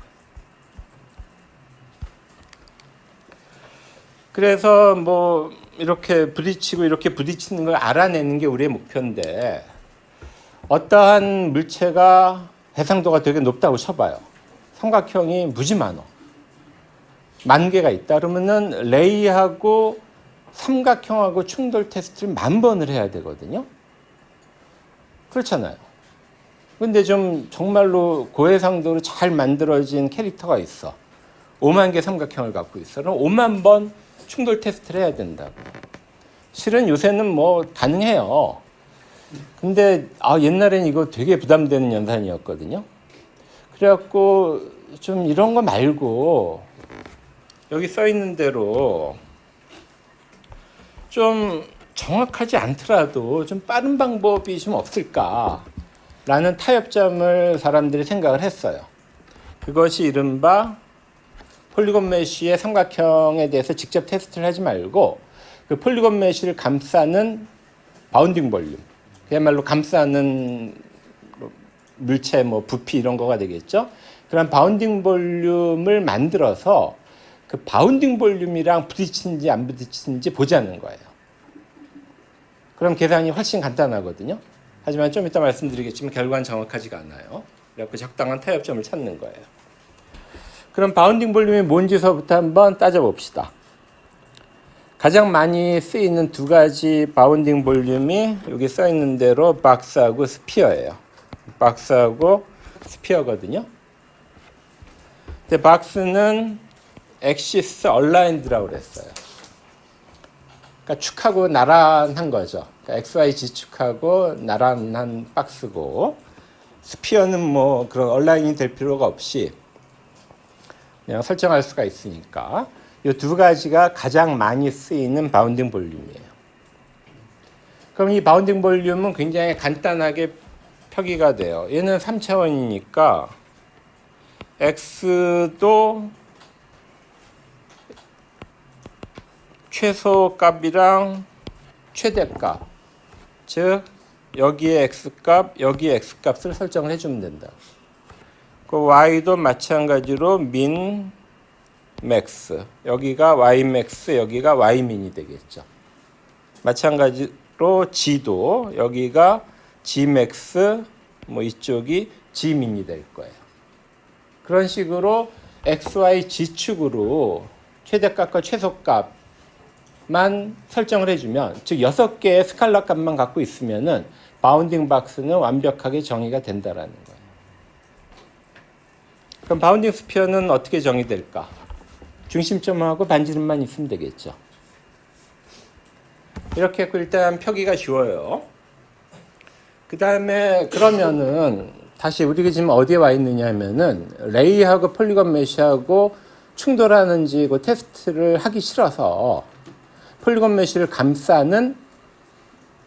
[SPEAKER 1] 그래서 뭐 이렇게 부딪히고 이렇게 부딪히는 걸 알아내는 게 우리의 목표인데 어떠한 물체가 해상도가 되게 높다고 쳐봐요. 삼각형이 무지 많어. 10,000개가 있다. 그러면은 레이하고 삼각형하고 충돌 테스트를 10,000번을 해야 되거든요. 그렇잖아요. 근데 좀 정말로 고해상도로 잘 만들어진 캐릭터가 있어. 50,000개 삼각형을 갖고 있어. 그럼 50,000번 충돌 테스트를 해야 된다고. 실은 요새는 뭐 가능해요. 근데 옛날엔 이거 되게 부담되는 연산이었거든요. 그래갖고 좀 이런 거 말고 여기 써 있는 대로 좀 정확하지 않더라도 좀 빠른 방법이 좀 없을까라는 타협점을 사람들이 생각을 했어요. 그것이 이른바 폴리곤 메쉬의 삼각형에 대해서 직접 테스트를 하지 말고 그 폴리곤 메쉬를 감싸는 바운딩 볼륨, 그야말로 감싸는 물체, 뭐 부피 이런 거가 되겠죠. 그런 바운딩 볼륨을 만들어서 그 바운딩 볼륨이랑 부딪히는지 안 부딪히는지 보자는 거예요. 그럼 계산이 훨씬 간단하거든요. 하지만 좀 이따 말씀드리겠지만 결과는 정확하지가 않아요. 그래서 적당한 타협점을 찾는 거예요. 그럼 바운딩 볼륨이 뭔지서부터 한번 따져봅시다. 가장 많이 쓰이는 두 가지 바운딩 볼륨이 여기 써 있는 대로 박스하고 스피어예요. 박스하고 스피어거든요. 근데 박스는 엑시스 얼라인드라고 그랬어요. 그러니까 축하고 나란한 거죠. 그러니까 XYZ 축하고 나란한 박스고, 스피어는 뭐 그런 얼라인이 될 필요가 없이 그냥 설정할 수가 있으니까 이 두 가지가 가장 많이 쓰이는 바운딩 볼륨이에요. 그럼 이 바운딩 볼륨은 굉장히 간단하게 표기가 돼요. 얘는 3차원이니까 x도 최소값이랑 최대값, 즉 여기에 x값, 여기에 x값을 설정을 해주면 된다. 그 y도 마찬가지로 min, max, 여기가 ymax, 여기가 ymin이 되겠죠. 마찬가지로 g도 여기가 gmax, 뭐 이쪽이 gmin이 될 거예요. 그런 식으로 x, y, g축으로 최대값과 최소값만 설정을 해주면, 즉 6개의 스칼라 값만 갖고 있으면은 바운딩 박스는 완벽하게 정의가 된다라는 거예요. 그럼 바운딩 스피어는 어떻게 정의될까? 중심점하고 반지름만 있으면 되겠죠. 이렇게 했고 일단 표기가 쉬워요. 그 다음에 그러면은 다시 우리가 지금 어디에 와 있느냐 하면은 레이하고 폴리건 메쉬하고 충돌하는지 그 테스트를 하기 싫어서 폴리건 메쉬를 감싸는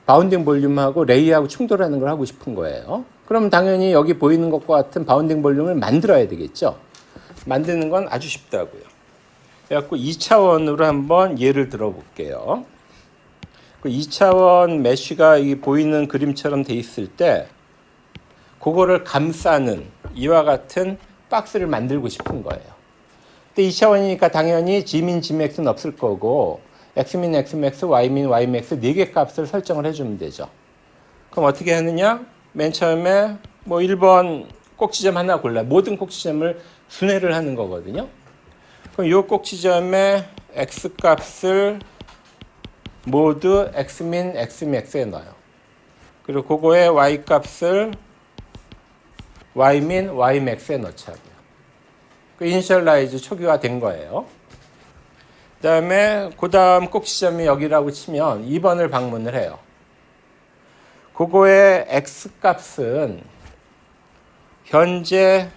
[SPEAKER 1] 바운딩 볼륨하고 레이하고 충돌하는 걸 하고 싶은 거예요. 그럼 당연히 여기 보이는 것과 같은 바운딩 볼륨을 만들어야 되겠죠. 만드는 건 아주 쉽다고요. 그래갖고 2차원으로 한번 예를 들어볼게요. 그 2차원 메쉬가 이 보이는 그림처럼 돼 있을 때 그거를 감싸는 이와 같은 박스를 만들고 싶은 거예요. 근데 2차원이니까 당연히 gmin, gmax는 없을 거고 xmin, xmax, ymin, ymax 4개 값을 설정을 해주면 되죠. 그럼 어떻게 하느냐? 맨 처음에 뭐 1번 꼭지점 하나 골라. 모든 꼭지점을 순회를 하는 거거든요. 그럼 이 꼭지점에 x값을 모두 xmin, xmax에 넣어요. 그리고 그거에 y값을 ymin, ymax에 넣자고요. 그 이니셜라이즈 초기화 된 거예요. 그 다음 꼭지점이 여기라고 치면 2번을 방문을 해요. 그거의 x값은 현재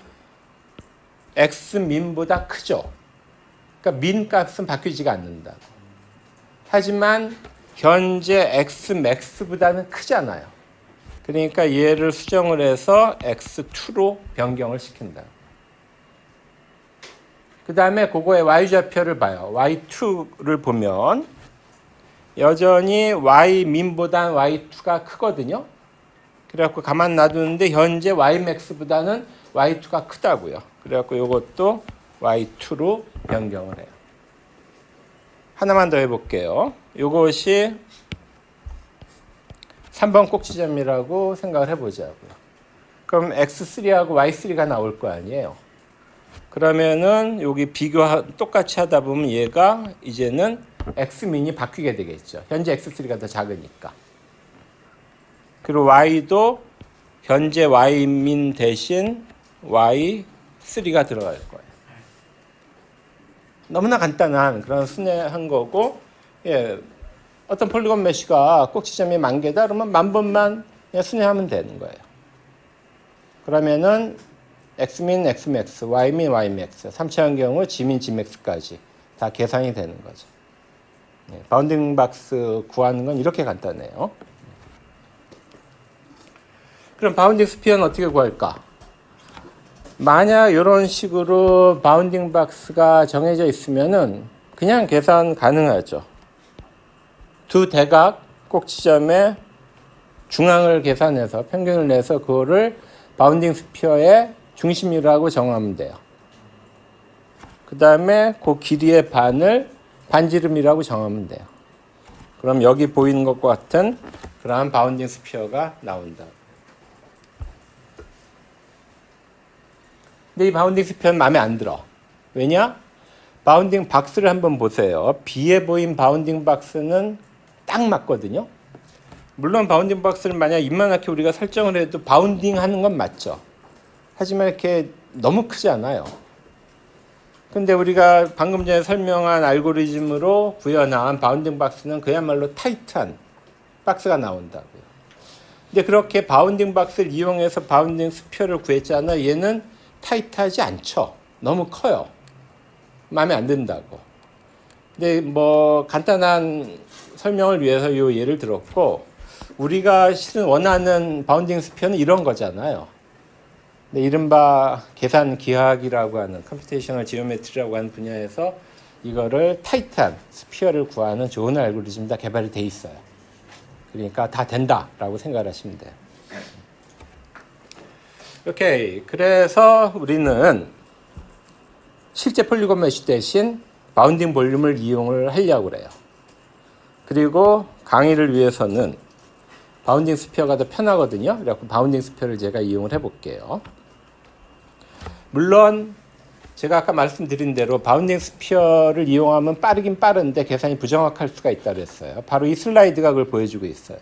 [SPEAKER 1] x민보다 크죠. 그러니까 민 값은 바뀌지가 않는다고. 하지만 현재 xmax보다는 크잖아요. 그러니까 얘를 수정을 해서 x2로 변경을 시킨다. 그 다음에 그거의 y좌표를 봐요. y2를 보면 여전히 y민보다는 y2가 크거든요. 그래갖고 가만 놔두는데 현재 ymax보다는 y2가 크다고요. 그래갖고 이것도 y2로 변경을 해요. 하나만 더 해볼게요. 이것이 3번 꼭지점이라고 생각을 해보자고요. 그럼 x3하고 y3가 나올 거 아니에요. 그러면은 여기 똑같이 하다 보면 얘가 이제는 x민이 바뀌게 되겠죠. 현재 x3가 더 작으니까. 그리고 y도 현재 y민 대신 y3가 들어갈 거예요. 너무나 간단한 그런 순회한 거고, 예, 어떤 폴리건 메쉬가 꼭지점이 10,000개다 그러면 10,000번만 그냥 순회하면 되는 거예요. 그러면은 xmin, xmax, ymin, ymax, 3차원 경우 gmin, gmax까지 다 계산이 되는 거죠. 네, 바운딩 박스 구하는 건 이렇게 간단해요. 그럼 바운딩 스피어는 어떻게 구할까? 만약 이런 식으로 바운딩 박스가 정해져 있으면은 그냥 계산 가능하죠. 두 대각 꼭지점의 중앙을 계산해서 평균을 내서 그거를 바운딩 스피어의 중심이라고 정하면 돼요. 그 다음에 그 길이의 반을 반지름이라고 정하면 돼요. 그럼 여기 보이는 것과 같은 그러한 바운딩 스피어가 나온다. 근데 이 바운딩 스피어는 마음에 안 들어. 왜냐? 바운딩 박스를 한번 보세요. B에 보인 바운딩 박스는 딱 맞거든요. 물론 바운딩 박스를 만약 이만하게 우리가 설정을 해도 바운딩 하는 건 맞죠. 하지만 이렇게 너무 크지 않아요. 근데 우리가 방금 전에 설명한 알고리즘으로 구현한 바운딩 박스는 그야말로 타이트한 박스가 나온다고요. 근데 그렇게 바운딩 박스를 이용해서 바운딩 스피어를 구했잖아요. 얘는 타이트하지 않죠. 너무 커요. 마음에 안 든다고. 근데 뭐 간단한 설명을 위해서 이 예를 들었고, 우리가 실은 원하는 바운딩 스피어는 이런 거잖아요. 근데 이른바 계산 기하학이라고 하는 컴퓨테이셔널 지오메트리라고 하는 분야에서 이거를 타이트한 스피어를 구하는 좋은 알고리즘이 다 개발이 돼 있어요. 그러니까 다 된다라고 생각을 하시면 돼요. 오케이. 그래서 우리는 실제 폴리곤 메쉬 대신 바운딩 볼륨을 이용을 하려고 그래요. 그리고 강의를 위해서는 바운딩 스피어가 더 편하거든요. 그래서 바운딩 스피어를 제가 이용을 해볼게요. 물론 제가 아까 말씀드린 대로 바운딩 스피어를 이용하면 빠르긴 빠른데 계산이 부정확할 수가 있다고 했어요. 바로 이 슬라이드가 그걸 보여주고 있어요.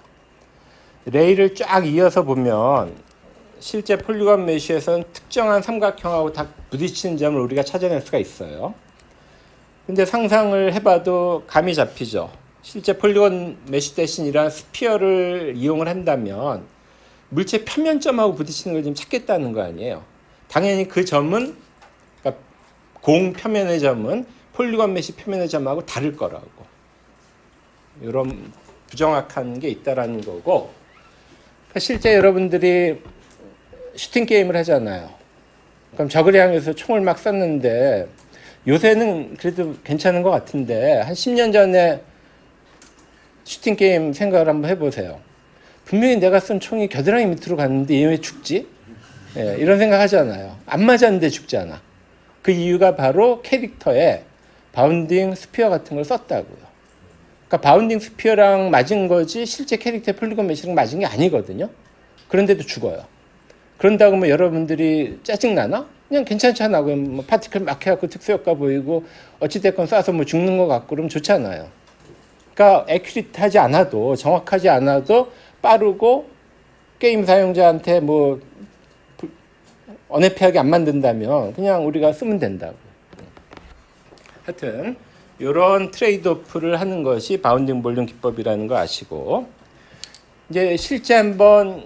[SPEAKER 1] 레일을 쫙 이어서 보면 실제 폴리곤 메쉬에서는 특정한 삼각형하고 다 부딪히는 점을 우리가 찾아낼 수가 있어요. 근데 상상을 해봐도 감이 잡히죠. 실제 폴리곤 메쉬 대신 이러한 스피어를 이용을 한다면 물체 표면점하고 부딪히는 걸 좀 찾겠다는 거 아니에요. 당연히 그 점은, 그러니까 공 표면의 점은 폴리곤 메쉬 표면의 점하고 다를 거라고. 이런 부정확한 게 있다라는 거고, 실제 여러분들이 슈팅 게임을 하잖아요. 그럼 적을 향해서 총을 막 쐈는데, 요새는 그래도 괜찮은 것 같은데 한 10년 전에 슈팅 게임 생각을 한번 해보세요. 분명히 내가 쏜 총이 겨드랑이 밑으로 갔는데 얘 왜 죽지? 예, 이런 생각 하잖아요. 안 맞았는데 죽잖아. 그 이유가 바로 캐릭터에 바운딩 스피어 같은 걸 썼다고요. 그러니까 바운딩 스피어랑 맞은 거지 실제 캐릭터의 폴리곤 메쉬랑 맞은 게 아니거든요. 그런데도 죽어요. 그런다고 뭐 여러분들이 짜증나나? 그냥 괜찮잖아. 그럼 뭐 파티클 막 해갖고 특수효과 보이고 어찌됐건 쏴서 뭐 죽는 것 같고 그러면 좋잖아요. 그러니까 애큐릿하지 않아도, 정확하지 않아도 빠르고 게임 사용자한테 뭐 어네피하게 안 만든다면 그냥 우리가 쓰면 된다고. 하여튼 이런 트레이드오프를 하는 것이 바운딩 볼륨 기법이라는 거 아시고, 이제 실제 한번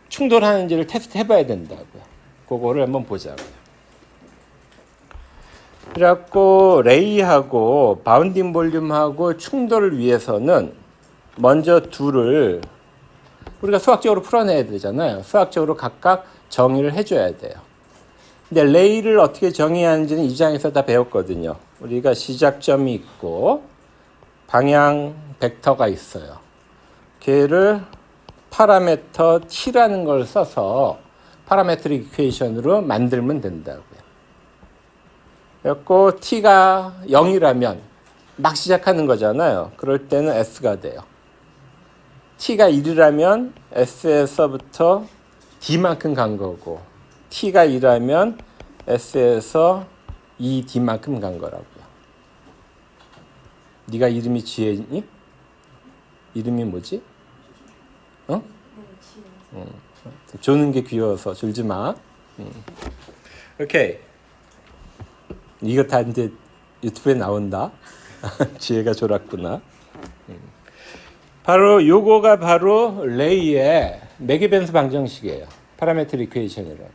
[SPEAKER 1] 충돌하는지를 테스트 해봐야 된다고요. 그거를 한번 보자고요. 그래갖고 레이하고 바운딩 볼륨하고 충돌을 위해서는 먼저 둘을 우리가 수학적으로 풀어내야 되잖아요. 수학적으로 각각 정의를 해줘야 돼요. 근데 레이를 어떻게 정의하는지는 이 장에서 다 배웠거든요. 우리가 시작점이 있고 방향 벡터가 있어요. 걔를 파라미터 t라는 걸 써서 파라메트릭 이퀘이션으로 만들면 된다고요. 그래서 t가 0이라면 막 시작하는 거잖아요. 그럴 때는 s가 돼요. t가 1이라면 s에서부터 d만큼 간 거고, t가 2라면 s에서 2d만큼 간 거라고요. 네가 이름이 지혜니? 이름이 뭐지? 어? 조는 게 귀여워서 졸지 마. 오케이. 이거 다 이제 유튜브에 나온다. 지혜가 졸았구나. 바로 요거가 바로 레이의 매개 변수 방정식이에요. 파라메트릭 이퀘이션이라고.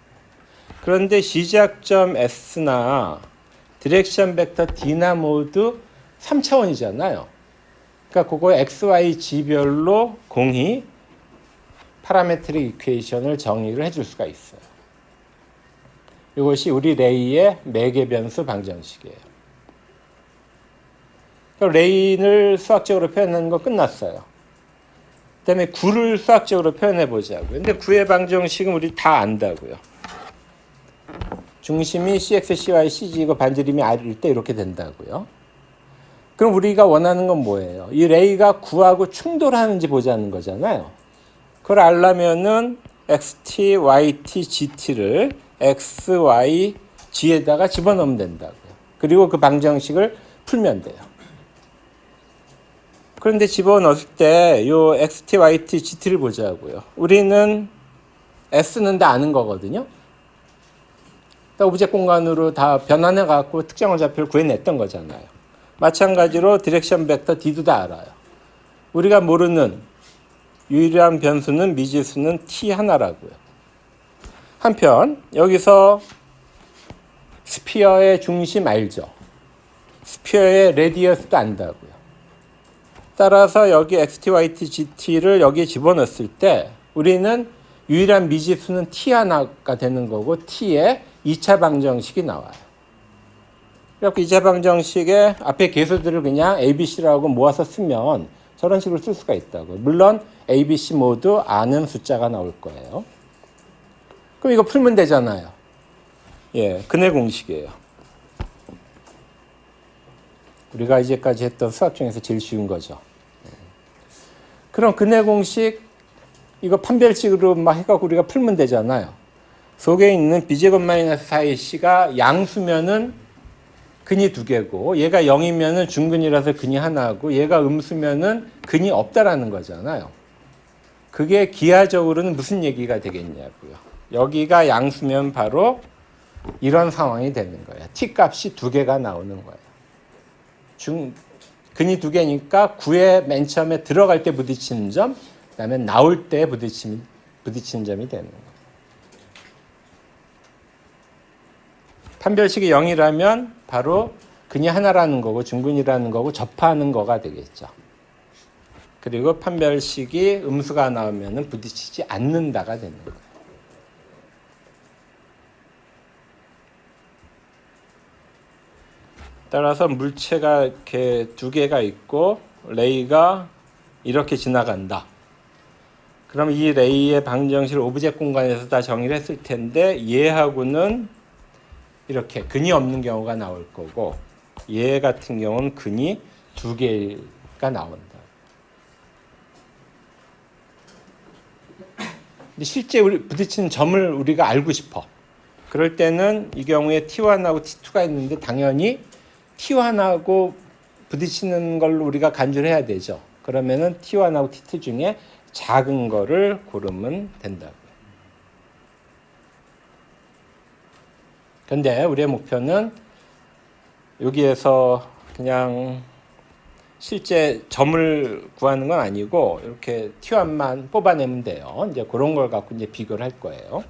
[SPEAKER 1] 그런데 시작점 s나 디렉션 벡터 d나 모두 3차원이잖아요. 그러니까 그거 xy g별로 공히 파라메트릭 이퀘이션을 정의를 해줄 수가 있어요. 이것이 우리 레이의 매개 변수 방정식이에요. 그러니까 레이를 수학적으로 표현하는 거 끝났어요. 그다음에 구를 수학적으로 표현해 보자고요. 근데 구의 방정식은 우리 다 안다고요. 중심이 cx, cy, cg이고 반지름이 r일 때 이렇게 된다고요. 그럼 우리가 원하는 건 뭐예요? 이 레이가 구하고 충돌하는지 보자는 거잖아요. 그걸 알려면은 xt, yt, gt를 x, y, g에다가 집어넣으면 된다고요. 그리고 그 방정식을 풀면 돼요. 그런데 집어넣을 때 요 xt, yt, gt를 보자고요. 우리는 s는 다 아는 거거든요. 오브젝트 공간으로 다 변환해 갖고 특정한 좌표를 구해냈던 거잖아요. 마찬가지로 디렉션 벡터 d도 다 알아요. 우리가 모르는 유일한 변수는 미지수는 t 하나라고요. 한편 여기서 스피어의 중심 알죠? 스피어의 레디어스도 안다고요. 따라서 여기 xt, yt, gt를 여기에 집어넣었을 때 우리는 유일한 미지수는 t 하나가 되는 거고 t의 2차 방정식이 나와요. 이렇게 2차 방정식에 앞에 계수들을 그냥 a, b, c라고 모아서 쓰면 저런 식으로 쓸 수가 있다고요. 물론 a, b, c 모두 아는 숫자가 나올 거예요. 그럼 이거 풀면 되잖아요. 예, 근해 공식이에요. 우리가 이제까지 했던 수학 중에서 제일 쉬운 거죠. 그럼 근해 공식 이거 판별식으로 막 해갖고 우리가 풀면 되잖아요. 속에 있는 b제곱 마이너스 4ac가 양수면은 근이 2개고 얘가 0이면은 중근이라서 근이 하나고 얘가 음수면은 근이 없다라는 거잖아요. 그게 기하적으로는 무슨 얘기가 되겠냐고요. 여기가 양수면 바로 이런 상황이 되는 거예요. t 값이 2개가 나오는 거예요. 근이 2개니까 9에 맨 처음에 들어갈 때 부딪히는 점, 그 다음에 나올 때 부딪히는 점이 되는 거예요. 판별식이 0이라면 바로 근이 하나라는 거고 중근이라는 거고 접하는 거가 되겠죠. 그리고 판별식이 음수가 나오면 부딪히지 않는다가 되는 거예요. 따라서 물체가 이렇게 2개가 있고 레이가 이렇게 지나간다. 그럼 이 레이의 방정식을 오브젝트 공간에서 다 정의를 했을 텐데 얘하고는 이렇게 근이 없는 경우가 나올 거고 얘 같은 경우는 근이 2개가 나온다. 근데 실제 우리 부딪히는 점을 우리가 알고 싶어. 그럴 때는 이 경우에 T1하고 T2가 있는데 당연히 T1하고 부딪히는 걸로 우리가 간주를 해야 되죠. 그러면은 T1하고 T2 중에 작은 거를 고르면 된다고요. 근데 우리의 목표는 여기에서 그냥 실제 점을 구하는 건 아니고 이렇게 T1만 뽑아내면 돼요. 이제 그런 걸 갖고 이제 비교를 할 거예요.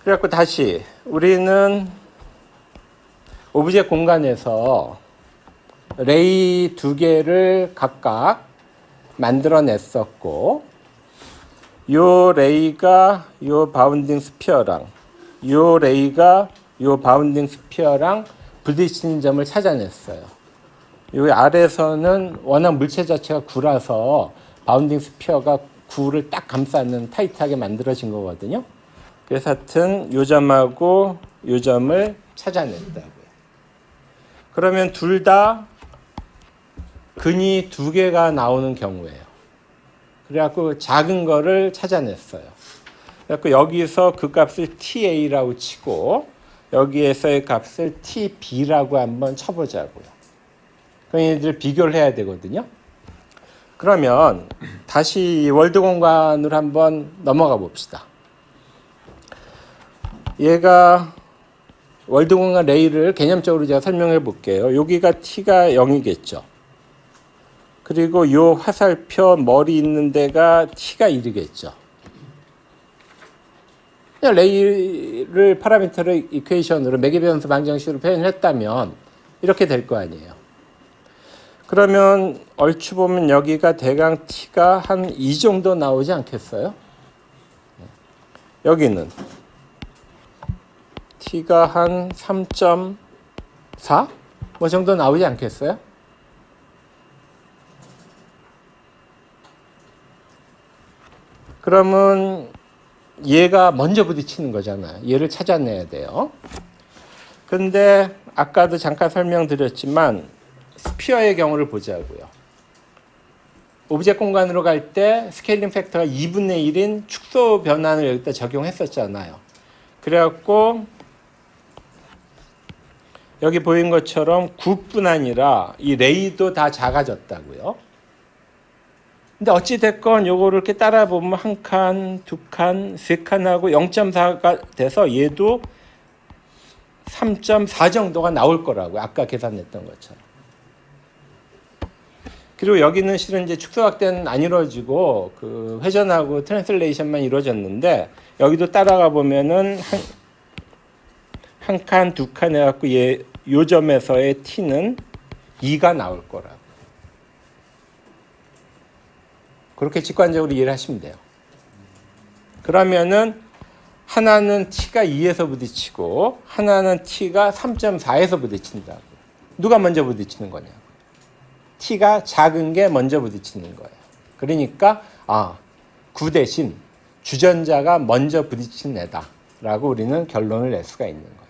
[SPEAKER 1] 그래갖고 다시 우리는 오브젝트 공간에서 레이 2개를 각각 만들어냈었고 요 레이가 요 바운딩 스피어랑 요 레이가 요 바운딩 스피어랑 부딪히는 점을 찾아냈어요. 여기 아래에서는 워낙 물체 자체가 구라서 바운딩 스피어가 구를 딱 감싸는 타이트하게 만들어진 거거든요. 그래서 하여튼 요 점하고 요 점을 찾아냈다고요. 그러면 둘 다 근이 2개가 나오는 경우예요. 그래갖고 작은 거를 찾아냈어요. 그래갖고 여기서 그 값을 TA라고 치고 여기에서의 값을 TB라고 한번 쳐보자고요. 그럼 얘들 비교를 해야 되거든요. 그러면 다시 월드 공간으로 한번 넘어가 봅시다. 얘가 월드 공간 레이를 개념적으로 제가 설명해 볼게요. 여기가 T가 0이겠죠. 그리고 이 화살표 머리 있는 데가 T가 1이겠죠. 레이를 파라미터를 이퀘이션으로 매개변수 방정식으로 표현했다면 이렇게 될 거 아니에요. 그러면 얼추 보면 여기가 대강 T가 한 이 정도 나오지 않겠어요? 여기는 T가 한 3.4? 뭐 정도 나오지 않겠어요? 그러면 얘가 먼저 부딪히는 거잖아요. 얘를 찾아내야 돼요. 근데 아까도 잠깐 설명드렸지만 스피어의 경우를 보자고요. 오브젝트 공간으로 갈 때 스케일링 팩터가 2분의 1인 축소 변환을 여기다 적용했었잖아요. 그래갖고 여기 보인 것처럼 9뿐 아니라 이 레이도 다 작아졌다고요. 근데 어찌됐건 요거를 이렇게 따라 보면 한 칸, 두 칸, 세 칸하고 0.4가 돼서 얘도 3.4 정도가 나올 거라고요. 아까 계산했던 것처럼. 그리고 여기는 실은 이제 축소 확대는 안 이루어지고 그 회전하고 트랜슬레이션만 이루어졌는데 여기도 따라가 보면은 한 칸, 두 칸 해갖고 얘 요 점에서의 t는 2가 나올 거라고. 그렇게 직관적으로 이해를 하시면 돼요. 그러면은 하나는 t가 2에서 부딪히고 하나는 t가 3.4에서 부딪힌다고. 누가 먼저 부딪히는 거냐고. t가 작은 게 먼저 부딪히는 거예요. 그러니까 9 대신 주전자가 먼저 부딪힌 애다라고 우리는 결론을 낼 수가 있는 거예요.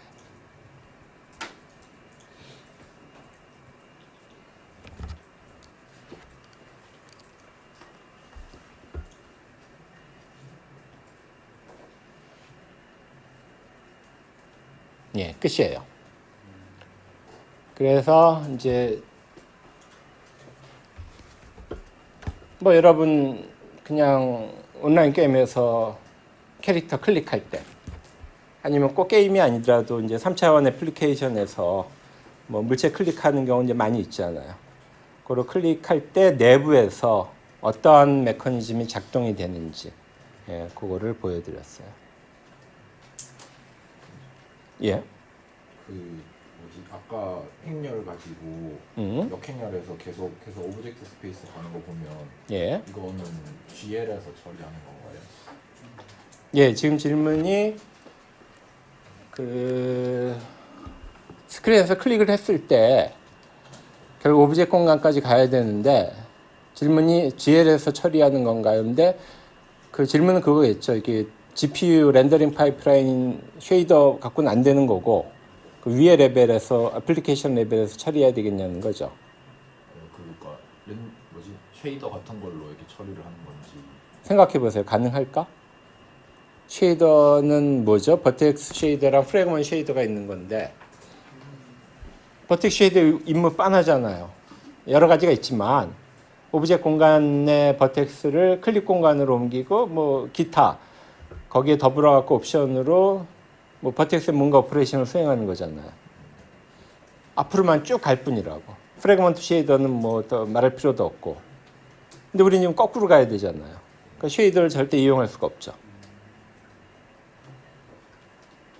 [SPEAKER 1] 예, 끝이에요. 그래서 이제 뭐 여러분 그냥 온라인 게임에서 캐릭터 클릭할 때 아니면 꼭 게임이 아니더라도 이제 3차원 애플리케이션에서 뭐 물체 클릭하는 경우 이제 많이 있잖아요. 그걸 클릭할 때 내부에서 어떠한 메커니즘이 작동이 되는지 그거를 보여드렸어요. 예.
[SPEAKER 3] 아까 행렬 가지고 역행렬에서 계속해서 오브젝트 스페이스 가는 거 보면 이거는 GL에서 처리하는 건가요?
[SPEAKER 1] 예, 지금 질문이 그 스크린에서 클릭을 했을 때 결국 오브젝트 공간까지 가야 되는데 질문이 GL에서 처리하는 건가요? 근데 그 질문은 그거겠죠. 이게 GPU 렌더링 파이프라인 쉐이더 갖고는 안 되는 거고 그 위에 레벨에서 애플리케이션 레벨에서 처리해야 되겠냐는 거죠.
[SPEAKER 3] 그러니까 쉐이더 같은 걸로 이렇게 처리를 하는 건지
[SPEAKER 1] 생각해 보세요. 가능할까? 쉐이더는 뭐죠? 버텍스 쉐이더랑 프래그먼트 쉐이더가 있는 건데 버텍스 쉐이더 임무 빤하잖아요. 여러 가지가 있지만 오브젝트 공간의 버텍스를 클릭 공간으로 옮기고 뭐 기타 거기에 더불어 갖고 옵션으로 뭐 버텍스에 뭔가 오퍼레이션을 수행하는 거잖아요. 앞으로만 쭉 갈 뿐이라고. 프래그먼트 쉐이더는 뭐 더 말할 필요도 없고. 근데 우리는 지금 거꾸로 가야 되잖아요. 그러니까 쉐이더를 절대 이용할 수가 없죠.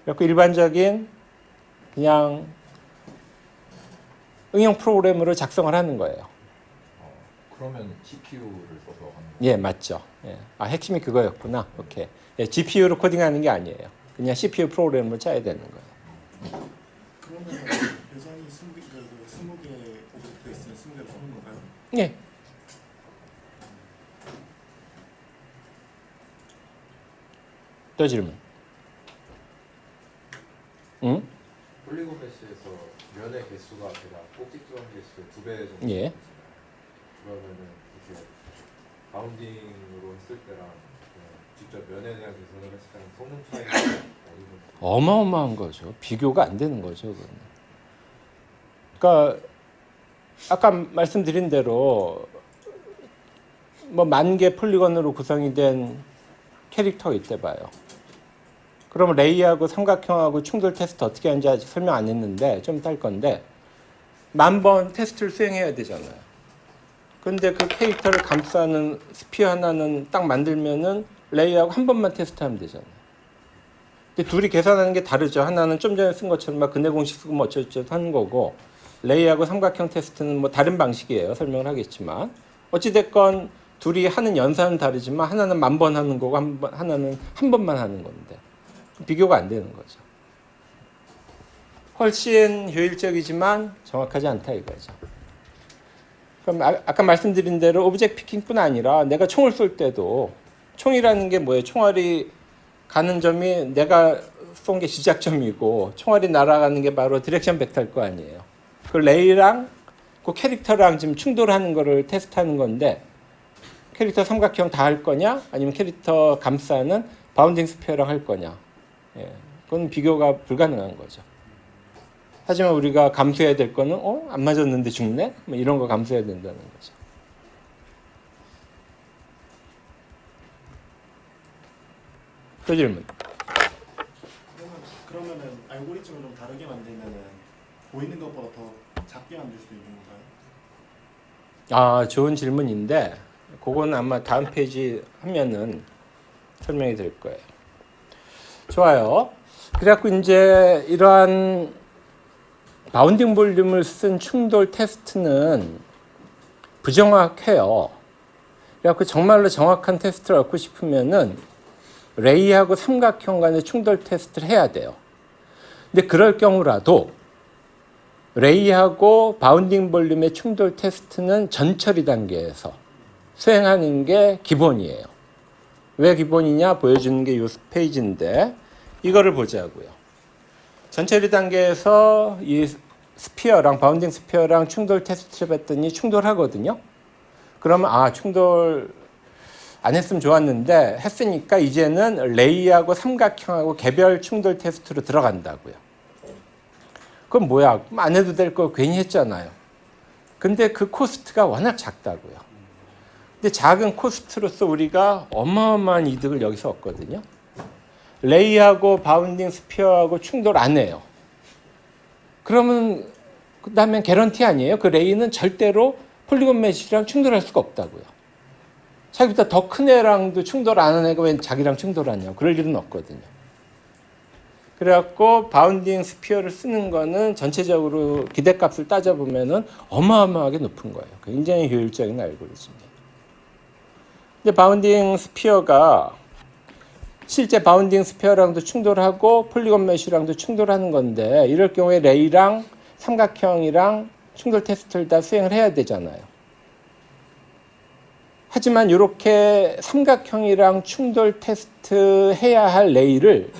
[SPEAKER 1] 그래서 일반적인 그냥 응용 프로그램으로 작성을 하는 거예요.
[SPEAKER 3] 그러면 CPU를 써서 하는 거예요?
[SPEAKER 1] 예, 맞죠. 예. 핵심이 그거였구나. 오케이. 예, GPU로 코딩하는 게 아니에요. 그냥 CPU 프로그램을 짜야 되는 거예요.
[SPEAKER 2] 그러면 여전히 20개 오브젝트 있으면 20개를 쓰는 건가요?
[SPEAKER 1] 예. 또 질문. 응?
[SPEAKER 3] 폴리곤메시에서 면의 개수가 대략 꼭지점 개수의 2배 정도
[SPEAKER 1] 예.
[SPEAKER 3] 그러면은 이렇게 바운딩으로 했을 때랑 직접 면에 대한 계산을 했을 때랑 성능 차이가 어느 정도?
[SPEAKER 1] 어마어마한 거죠. 비교가 안 되는 거죠. 그거는. 그러니까 아까 말씀드린 대로 뭐 10,000개 폴리건으로 구성이 된 캐릭터가 있대 봐요. 그러면 레이하고 삼각형하고 충돌 테스트 어떻게 하는지 아직 설명 안 했는데 좀 이따 할 건데 10,000번 테스트를 수행해야 되잖아요. 근데 그 캐릭터를 감싸는 스피어 하나는 딱 만들면은 레이하고 한 번만 테스트하면 되잖아요. 근데 둘이 계산하는 게 다르죠. 하나는 좀 전에 쓴 것처럼 막 근해 공식 쓰고 뭐 어쩌고저쩌고 하는 거고 레이하고 삼각형 테스트는 뭐 다른 방식이에요. 설명을 하겠지만 어찌됐건 둘이 하는 연산은 다르지만 하나는 10,000번 하는 거고 하나는 한 번만 하는 건데 비교가 안 되는 거죠. 훨씬 효율적이지만 정확하지 않다 이거죠. 그럼 아까 말씀드린 대로 오브젝트 피킹뿐 아니라 내가 총을 쏠 때도 총이라는 게 뭐예요? 총알이 가는 점이 내가 쏜 게 시작점이고 총알이 날아가는 게 바로 디렉션 벡터일 거 아니에요. 그 레이랑 그 캐릭터랑 지금 충돌하는 거를 테스트하는 건데 캐릭터 삼각형 다 할 거냐? 아니면 캐릭터 감싸는 바운딩 스피어랑 할 거냐? 예, 그건 비교가 불가능한 거죠. 하지만 우리가 감수해야 될 거는 안 맞았는데 죽네? 뭐 이런 거 감수해야 된다는 거죠. 또 질문.
[SPEAKER 2] 그러면은 알고리즘을 좀 다르게 만들면은 보이는 것보다 더 작게 만들 수 있는 건가요?
[SPEAKER 1] 좋은 질문인데 그건 아마 다음 페이지 하면은 설명이 될 거예요. 좋아요. 그래갖고 이제 이러한 바운딩 볼륨을 쓴 충돌 테스트는 부정확해요. 그래서 정말로 정확한 테스트를 얻고 싶으면은 레이하고 삼각형 간의 충돌 테스트를 해야 돼요. 근데 그럴 경우라도 레이하고 바운딩 볼륨의 충돌 테스트는 전처리 단계에서 수행하는 게 기본이에요. 왜 기본이냐 보여주는 게 이 페이지인데 이거를 보자고요. 전처리 단계에서 이 스피어랑 바운딩 스피어랑 충돌 테스트를 했더니 충돌하거든요. 그러면 충돌 안 했으면 좋았는데 했으니까 이제는 레이하고 삼각형하고 개별 충돌 테스트로 들어간다고요. 그럼 뭐야? 그럼 안 해도 될 거 괜히 했잖아요. 근데 그 코스트가 워낙 작다고요. 근데 작은 코스트로서 우리가 어마어마한 이득을 여기서 얻거든요. 레이하고 바운딩 스피어하고 충돌 안 해요. 그러면 그다음에 개런티 아니에요? 그 레이는 절대로 폴리곤 메쉬랑 충돌할 수가 없다고요. 자기보다 더 큰 애랑도 충돌 안 하는 애가 왜 자기랑 충돌하냐고. 그럴 일은 없거든요. 그래갖고 바운딩 스피어를 쓰는 거는 전체적으로 기대값을 따져보면은 어마어마하게 높은 거예요. 굉장히 효율적인 알고리즘이에요. 근데 바운딩 스피어가 실제 바운딩 스피어랑도 충돌하고 폴리곤 메쉬랑도 충돌하는 건데 이럴 경우에 레이랑 삼각형이랑 충돌 테스트를 다 수행을 해야 되잖아요. 하지만 이렇게 삼각형이랑 충돌 테스트 해야 할 레이를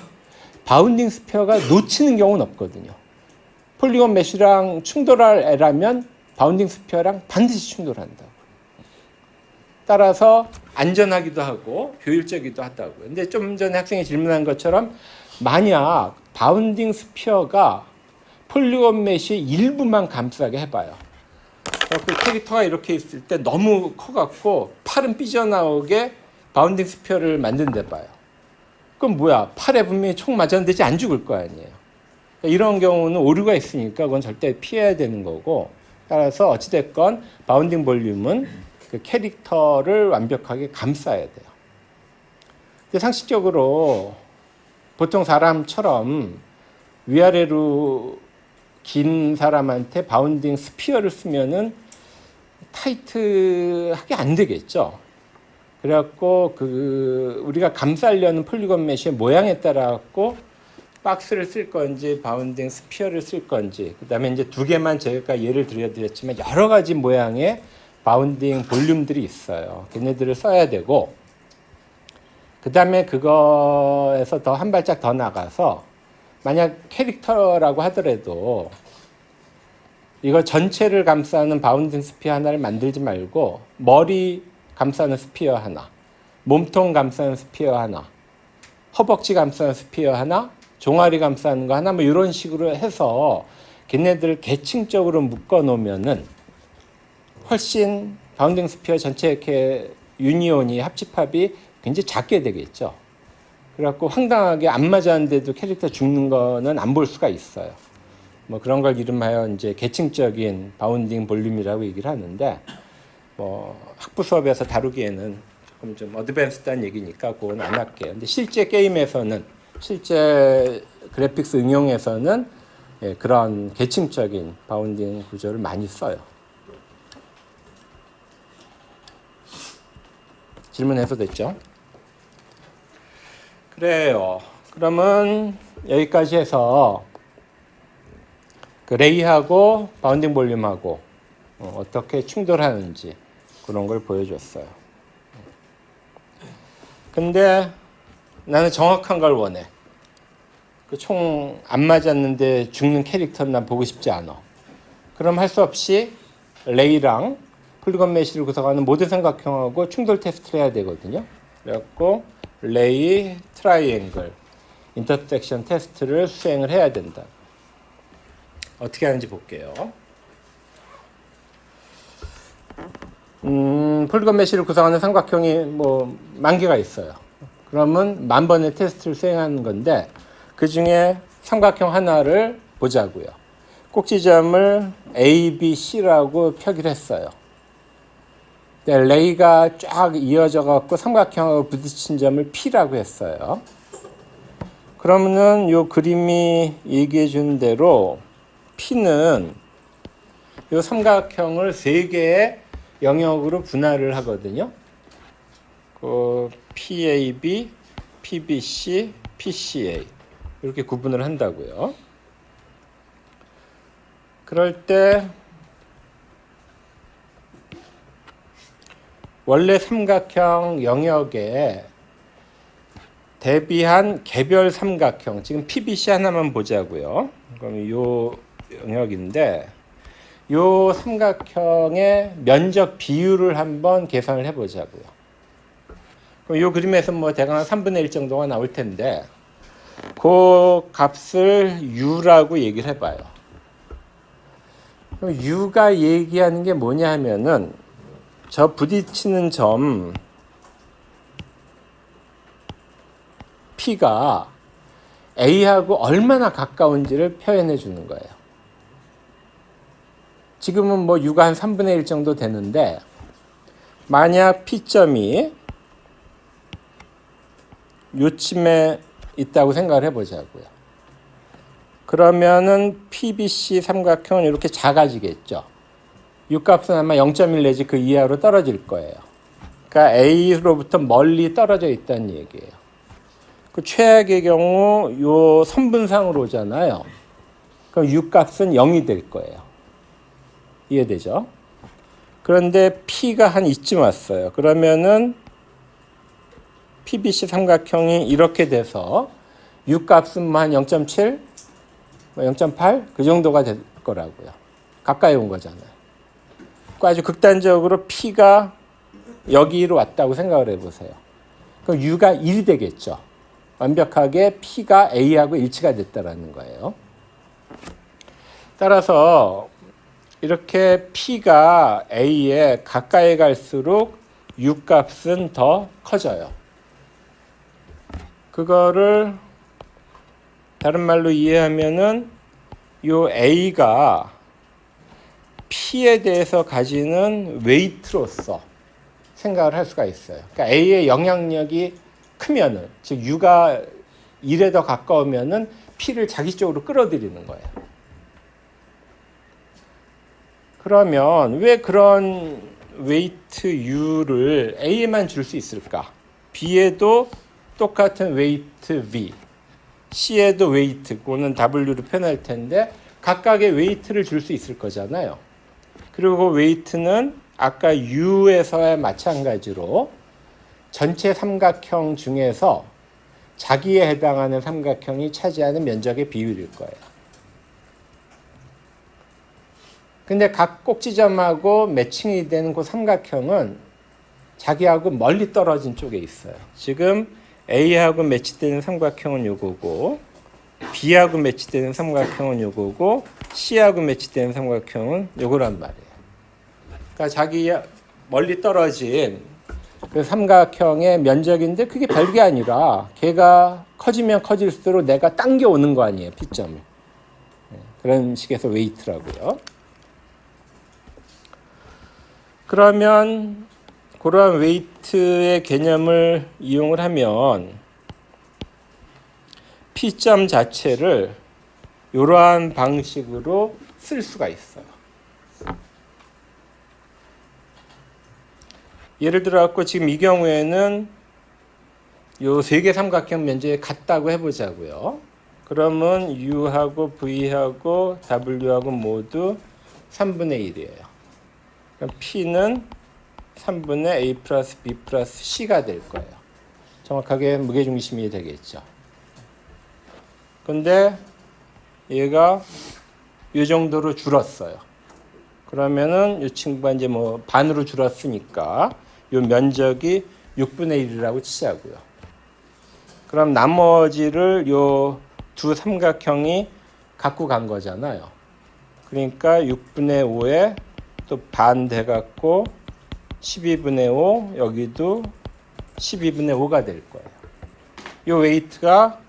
[SPEAKER 1] 바운딩 스피어가 놓치는 경우는 없거든요. 폴리곤 메쉬랑 충돌할 애라면 바운딩 스피어랑 반드시 충돌한다고. 따라서 안전하기도 하고 효율적이기도 하다고요. 근데 좀 전에 학생이 질문한 것처럼 만약 바운딩 스피어가 폴리곤 메쉬의 일부만 감싸게 해봐요. 그 캐릭터가 이렇게 있을 때 너무 커갖고 팔은 삐져나오게 바운딩 스피어를 만든데 봐요. 그럼 뭐야? 팔에 분명히 총 맞았는데 이제 안 죽을 거 아니에요. 이런 경우는 오류가 있으니까 그건 절대 피해야 되는 거고 따라서 어찌됐건 바운딩 볼륨은 그 캐릭터를 완벽하게 감싸야 돼요. 근데 상식적으로 보통 사람처럼 위아래로 긴 사람한테 바운딩 스피어를 쓰면은 타이트하게 안 되겠죠. 그래갖고 우리가 감싸려는 폴리곤 메쉬의 모양에 따라 갖고 박스를 쓸 건지 바운딩 스피어를 쓸 건지 그다음에 이제 두 개만 제가 예를 들어드렸지만 여러 가지 모양의 바운딩 볼륨들이 있어요. 걔네들을 써야 되고 그다음에 그거에서 더 한 발짝 더 나가서 만약 캐릭터라고 하더라도 이거 전체를 감싸는 바운딩 스피어 하나를 만들지 말고 머리 감싸는 스피어 하나, 몸통 감싸는 스피어 하나, 허벅지 감싸는 스피어 하나, 종아리 감싸는 거 하나 뭐 이런 식으로 해서 걔네들 계층적으로 묶어 놓으면은 훨씬 바운딩 스피어 전체 이렇게 유니온이 합집합이 굉장히 작게 되겠죠. 그래갖고 황당하게 안 맞았는데도 캐릭터 죽는 거는 안 볼 수가 있어요. 뭐 그런 걸 이름하여 이제 계층적인 바운딩 볼륨이라고 얘기를 하는데 뭐 학부 수업에서 다루기에는 조금 좀 어드밴스드한 얘기니까 그건 안 할게요. 근데 실제 게임에서는 실제 그래픽스 응용에서는 그런 계층적인 바운딩 구조를 많이 써요. 질문해서 됐죠? 그래요. 그러면 여기까지 해서 그 레이하고 바운딩 볼륨하고 어떻게 충돌하는지 그런 걸 보여줬어요. 근데 나는 정확한 걸 원해. 그 총 안 맞았는데 죽는 캐릭터는 난 보고 싶지 않아. 그럼 할 수 없이 레이랑 폴리곤 메쉬를 구성하는 모든 삼각형하고 충돌 테스트를 해야 되거든요. 그래갖고 레이 트라이앵글 인터섹션 테스트를 수행을 해야 된다. 어떻게 하는지 볼게요. 폴리곤 메쉬를 구성하는 삼각형이 뭐 10,000개가 있어요. 그러면 10,000번의 테스트를 수행하는 건데 그 중에 삼각형 하나를 보자고요. 꼭지점을 A, B, C라고 표기를 했어요. 레이가 쫙 이어져 갖고 삼각형하고 부딪힌 점을 P라고 했어요. 그러면은 요 그림이 얘기해 주는 대로 P는 이 삼각형을 세 개의 영역으로 분할을 하거든요. 그 PAB, PBC, PCA 이렇게 구분을 한다고요. 그럴 때 원래 삼각형 영역에 대비한 개별 삼각형, 지금 PBC 하나만 보자고요. 그럼 이 영역인데 이 삼각형의 면적 비율을 한번 계산을 해보자고요. 그럼 이 그림에서 뭐 대강 한 3분의 1 정도가 나올 텐데 그 값을 U라고 얘기를 해봐요. 그럼 U가 얘기하는 게 뭐냐 하면은 저 부딪히는 점 P가 A하고 얼마나 가까운지를 표현해 주는 거예요. 지금은 뭐 U가 한 3분의 1 정도 되는데 만약 P점이 요쯤에 있다고 생각을 해보자고요. 그러면은 PBC 삼각형은 이렇게 작아지겠죠. U 값은 아마 0.1 내지 그 이하로 떨어질 거예요. 그러니까 A로부터 멀리 떨어져 있다는 얘기예요. 그 최악의 경우 요 선분상으로 오잖아요. 그럼 U 값은 0이 될 거예요. 이해되죠? 그런데 P가 한 이쯤 왔어요. 그러면은 PBC 삼각형이 이렇게 돼서 U 값은 한 0.7, 0.8 그 정도가 될 거라고요. 가까이 온 거잖아요. 아주 극단적으로 P가 여기로 왔다고 생각을 해보세요. 그럼 U가 1이 되겠죠. 완벽하게 P가 A하고 일치가 됐다라는 거예요. 따라서 이렇게 P가 A에 가까이 갈수록 U 값은 더 커져요. 그거를 다른 말로 이해하면은 요 A가 P에 대해서 가지는 웨이트로서 생각을 할 수가 있어요. 그러니까 A의 영향력이 크면은, 즉 U가 1에 더 가까우면은 P를 자기 쪽으로 끌어들이는 거예요. 그러면 왜 그런 웨이트 U를 A에만 줄 수 있을까? B에도 똑같은 웨이트 V, C에도 웨이트, 그거는 W로 표현할 텐데 각각의 웨이트를 줄 수 있을 거잖아요. 그리고 그 웨이트는 아까 U에서의 마찬가지로 전체 삼각형 중에서 자기에 해당하는 삼각형이 차지하는 면적의 비율일 거예요. 근데 각 꼭지점하고 매칭이 되는 그 삼각형은 자기하고 멀리 떨어진 쪽에 있어요. 지금 A하고 매치되는 삼각형은 요거고, B하고 매치되는 삼각형은 요거고, C하고 매치되는 삼각형은 요거란 말이에요. 그러니까 자기 멀리 떨어진 그 삼각형의 면적인데 그게 별게 아니라 걔가 커지면 커질수록 내가 당겨오는 거 아니에요, P점을. 그런 식에서 웨이트라고요. 그러면 그러한 웨이트의 개념을 이용을 하면 P점 자체를 이러한 방식으로 쓸 수가 있어요. 예를 들어 갖고 지금 이 경우에는 요 세 개 삼각형 면적이 같다고 해보자고요. 그러면 U하고 V하고 W하고 모두 3분의 1이에요. 그럼 P는 3분의 A 플러스 B 플러스 C가 될 거예요. 정확하게 무게중심이 되겠죠. 근데 얘가 이 정도로 줄었어요. 그러면은 이 친구가 이제 뭐 반으로 줄었으니까 이 면적이 6분의 1이라고 치자고요. 그럼 나머지를 이 두 삼각형이 갖고 간 거잖아요. 그러니까 6분의 5에 또 반 돼갖고 12분의 5, 여기도 12분의 5가 될 거예요. 이 웨이트가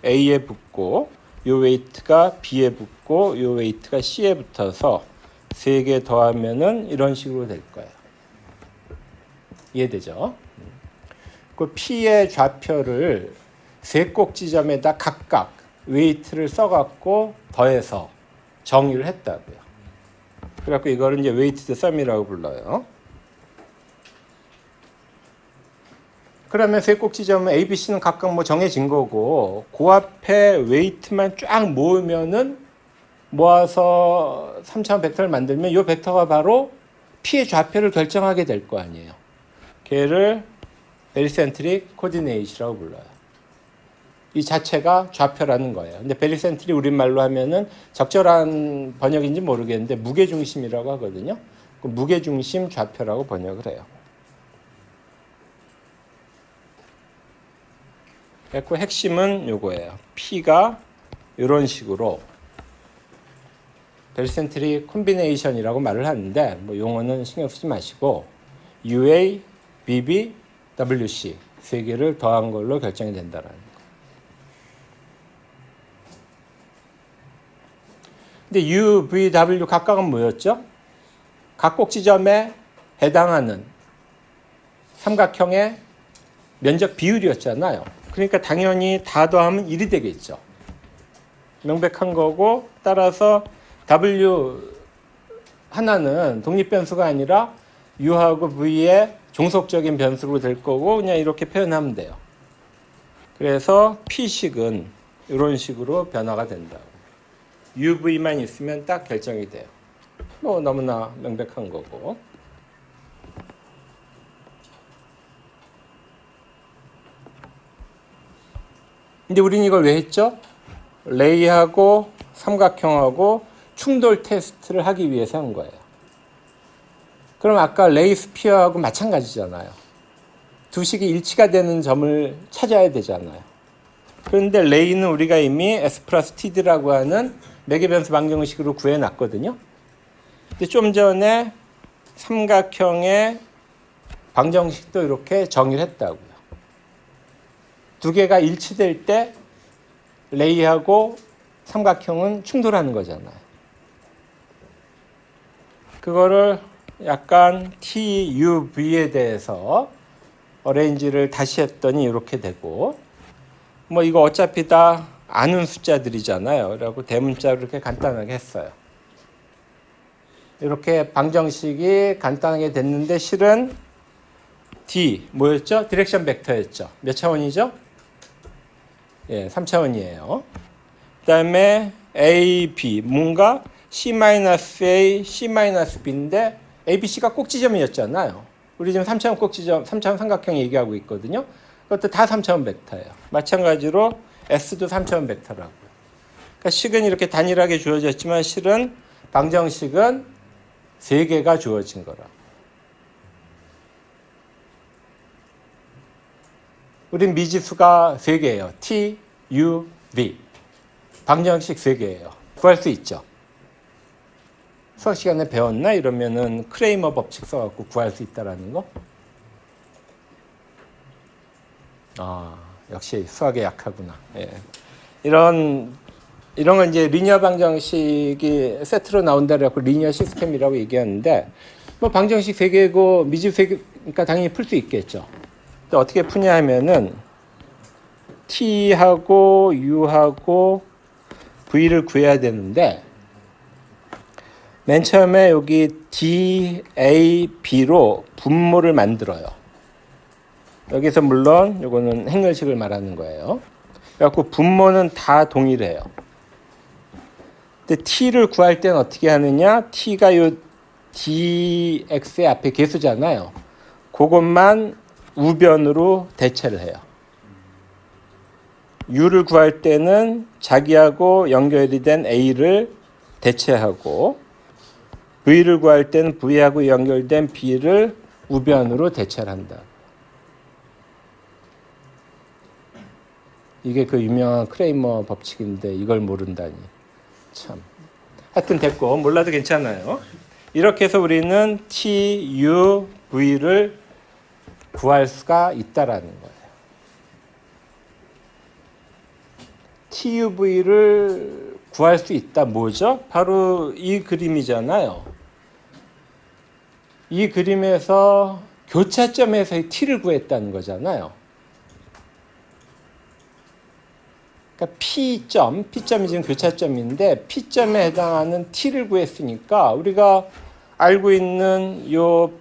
[SPEAKER 1] A에 붙고, 이 웨이트가 B에 붙고, 이 웨이트가 C에 붙어서 3개 더하면은 이런 식으로 될 거예요. 이해되죠? 그 P의 좌표를 세 꼭지점에다 각각 웨이트를 써갖고 더해서 정의를 했다고요. 그래갖고 이거를 이제 웨이티드 썸이라고 불러요. 그러면 세 꼭지점은 A, B, C는 각각 뭐 정해진 거고 그 앞에 웨이트만 쫙 모으면은 모아서 3차원 벡터를 만들면 이 벡터가 바로 P의 좌표를 결정하게 될 거 아니에요. 걔를 베리센트릭 코디네이트라고 불러요. 이 자체가 좌표라는 거예요. 근데 베리센트릭 우리말로 하면은 적절한 번역인지 모르겠는데 무게중심이라고 하거든요. 그 무게중심 좌표라고 번역을 해요. 그래서 핵심은 요거예요. P가 이런 식으로 베리센트릭 콤비네이션이라고 말을 하는데 뭐 용어는 신경 쓰지 마시고 UA, BB, WC 세 개를 더한 걸로 결정이 된다라는 거. 근데 U, V, W 각각은 뭐였죠? 각 꼭지점에 해당하는 삼각형의 면적 비율이었잖아요. 그러니까 당연히 다 더하면 1이 되겠죠. 명백한 거고 따라서 W 하나는 독립변수가 아니라 U하고 V의 종속적인 변수로 될 거고 그냥 이렇게 표현하면 돼요. 그래서 P식은 이런 식으로 변화가 된다고. UV만 있으면 딱 결정이 돼요. 뭐 너무나 명백한 거고. 근데 우리는 이걸 왜 했죠? 레이하고 삼각형하고 충돌 테스트를 하기 위해서 한 거예요. 그럼 아까 레이 스피어하고 마찬가지잖아요. 두 식이 일치가 되는 점을 찾아야 되잖아요. 그런데 레이는 우리가 이미 S 플러스 TD라고 하는 매개변수 방정식으로 구해놨거든요. 근데 좀 전에 삼각형의 방정식도 이렇게 정의를 했다고요. 두 개가 일치될 때 레이하고 삼각형은 충돌하는 거잖아요. 그거를 약간 TUV에 대해서 어레인지를 다시 했더니 이렇게 되고 뭐 이거 어차피 다 아는 숫자들이잖아요. 그래갖고 대문자로 이렇게 간단하게 했어요. 이렇게 방정식이 간단하게 됐는데 실은 D 뭐였죠? 디렉션 벡터였죠. 몇 차원이죠? 예, 3차원이에요. 그다음에 A, B 뭔가 C-A, C-B인데 A, B, C가 꼭지점이었잖아요. 우리 지금 3차원 꼭지점, 3차원 삼각형 얘기하고 있거든요. 그것도 다 3차원 벡터예요. 마찬가지로 S도 3차원 벡터라고요. 그러니까 식은 이렇게 단일하게 주어졌지만 실은 방정식은 3개가 주어진 거라고. 우린 미지수가 3개예요. T, U, V. 방정식 3개예요. 구할 수 있죠. 수학 시간에 배웠나? 이러면은 크레이머 법칙 써갖고 구할 수 있다라는 거. 역시 수학에 약하구나. 예. 이런 건 이제 리니어 방정식이 세트로 나온다 그래갖고 리니어 시스템이라고 얘기하는데 뭐 방정식 3개고 미지수 3개니까 당연히 풀 수 있겠죠. 또 어떻게 푸냐 하면은 T하고 U하고 V를 구해야 되는데 맨 처음에 여기 D, A, B로 분모를 만들어요. 여기서 물론 이거는 행렬식을 말하는 거예요. 그래갖고 분모는 다 동일해요. 근데 T를 구할 때는 어떻게 하느냐? T가 요 DX의 앞에 개수잖아요. 그것만 우변으로 대체를 해요. U를 구할 때는 자기하고 연결이 된 A를 대체하고 V를 구할 때는 V하고 연결된 B를 우변으로 대체를 한다. 이게 그 유명한 크레이머 법칙인데 이걸 모른다니. 참. 하여튼 됐고 몰라도 괜찮아요. 이렇게 해서 우리는 T, U, V를 구할 수가 있다라는 거예요. TUV를 구할 수 있다. 뭐죠? 바로 이 그림이잖아요. 이 그림에서 교차점에서의 T를 구했다는 거잖아요. 그러니까 P점이 지금 교차점인데 P점에 해당하는 T를 구했으니까 우리가 알고 있는 요